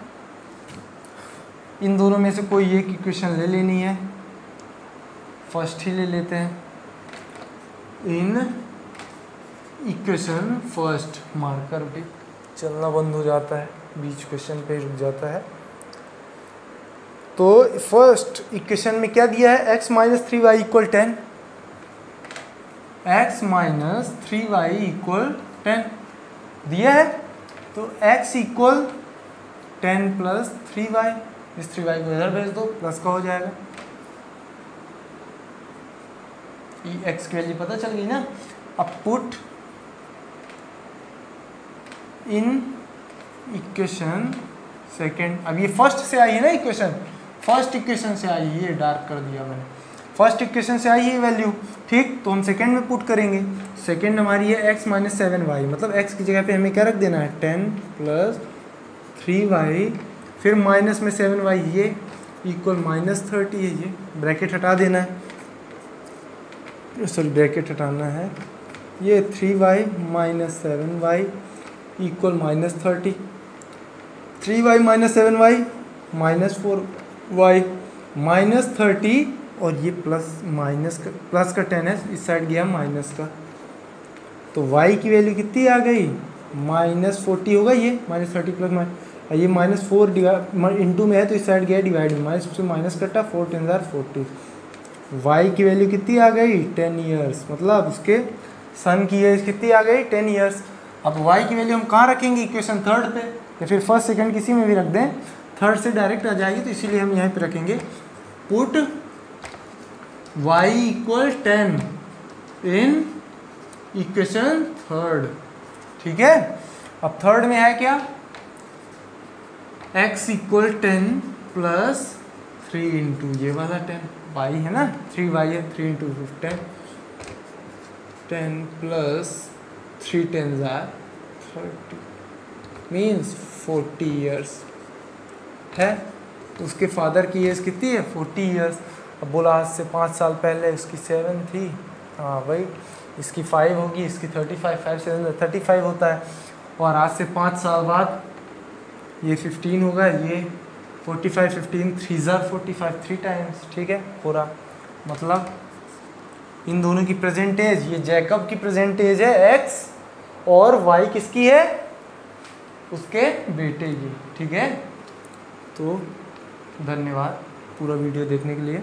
इन दोनों में से कोई एक इक्वेशन ले लेनी है, फर्स्ट ही ले लेते हैं, इन इक्वेशन फर्स्ट, मार्कर भी चलना बंद हो जाता है, बीच क्वेश्चन पे रुक जाता है। तो फर्स्ट इक्वेशन में क्या दिया है, x minus 3y equal 10, x minus 3y equal 10 दिया है, तो x इक्वल 10 प्लस 3y, इस 3y को इधर भेज दो, प्लस का हो जाएगा, x की वैल्यू पता चल गई ना। अब पुट इन इक्वेशन सेकेंड, अब ये फर्स्ट से आई है ना इक्वेशन, फर्स्ट इक्वेशन से आई है, ये डार्क कर दिया मैंने, फर्स्ट इक्वेशन से आई है वैल्यू, ठीक, तो हम सेकेंड में पुट करेंगे। सेकेंड हमारी है x माइनस 7y, मतलब x की जगह पे हमें क्या रख देना है, 10 प्लस 3y, फिर माइनस में 7y, ये इक्वल -30 है, ये ब्रैकेट हटा देना है, सॉरी ब्रैकेट हटाना है, ये 3y minus 7y equal -30, 3y minus 7y -4y -30, और ये प्लस का 10 है, इस साइड गया माइनस का, तो y की वैल्यू कितनी आ गई, -40 होगा, ये -30 प्लस ये -4 इंटू में है, तो इस साइड गया डिवाइड में, माइनस से माइनस कटा, 4 × 10 = 40, y की वैल्यू कितनी आ गई, 10 ईयर्स, मतलब उसके सन की एज कितनी आ गई, 10 ईयर्स। अब y की वैल्यू हम कहाँ रखेंगे, इक्वेशन थर्ड पे, या फिर फर्स्ट सेकंड किसी में भी रख दें, थर्ड से डायरेक्ट आ जाएगी, तो इसीलिए हम यहाँ पे रखेंगे, put y equal 10 in equation third, ठीक है। अब थर्ड में है क्या, x इक्वल 10 प्लस 3 इंटू ये वाला 10, y है ना, 3y है, 3 into 10, 10 plus 3 10s are 30, means 40 years है। उसके फादर की एज कितनी है, 40 ईयर्स। अब बोला आज से 5 साल पहले उसकी 7 थी, हाँ भाई, इसकी 5 होगी, इसकी 35, 5 7 35 होता है, और आज से 5 साल बाद ये 15 होगा, ये 45 15 3 45 3 टाइम्स, ठीक है पूरा, मतलब इन दोनों की प्रेजेंट एज, ये जैकब की प्रेजेंट एज है x, और y किसकी है, उसके बेटे की, ठीक है। तो धन्यवाद पूरा वीडियो देखने के लिए।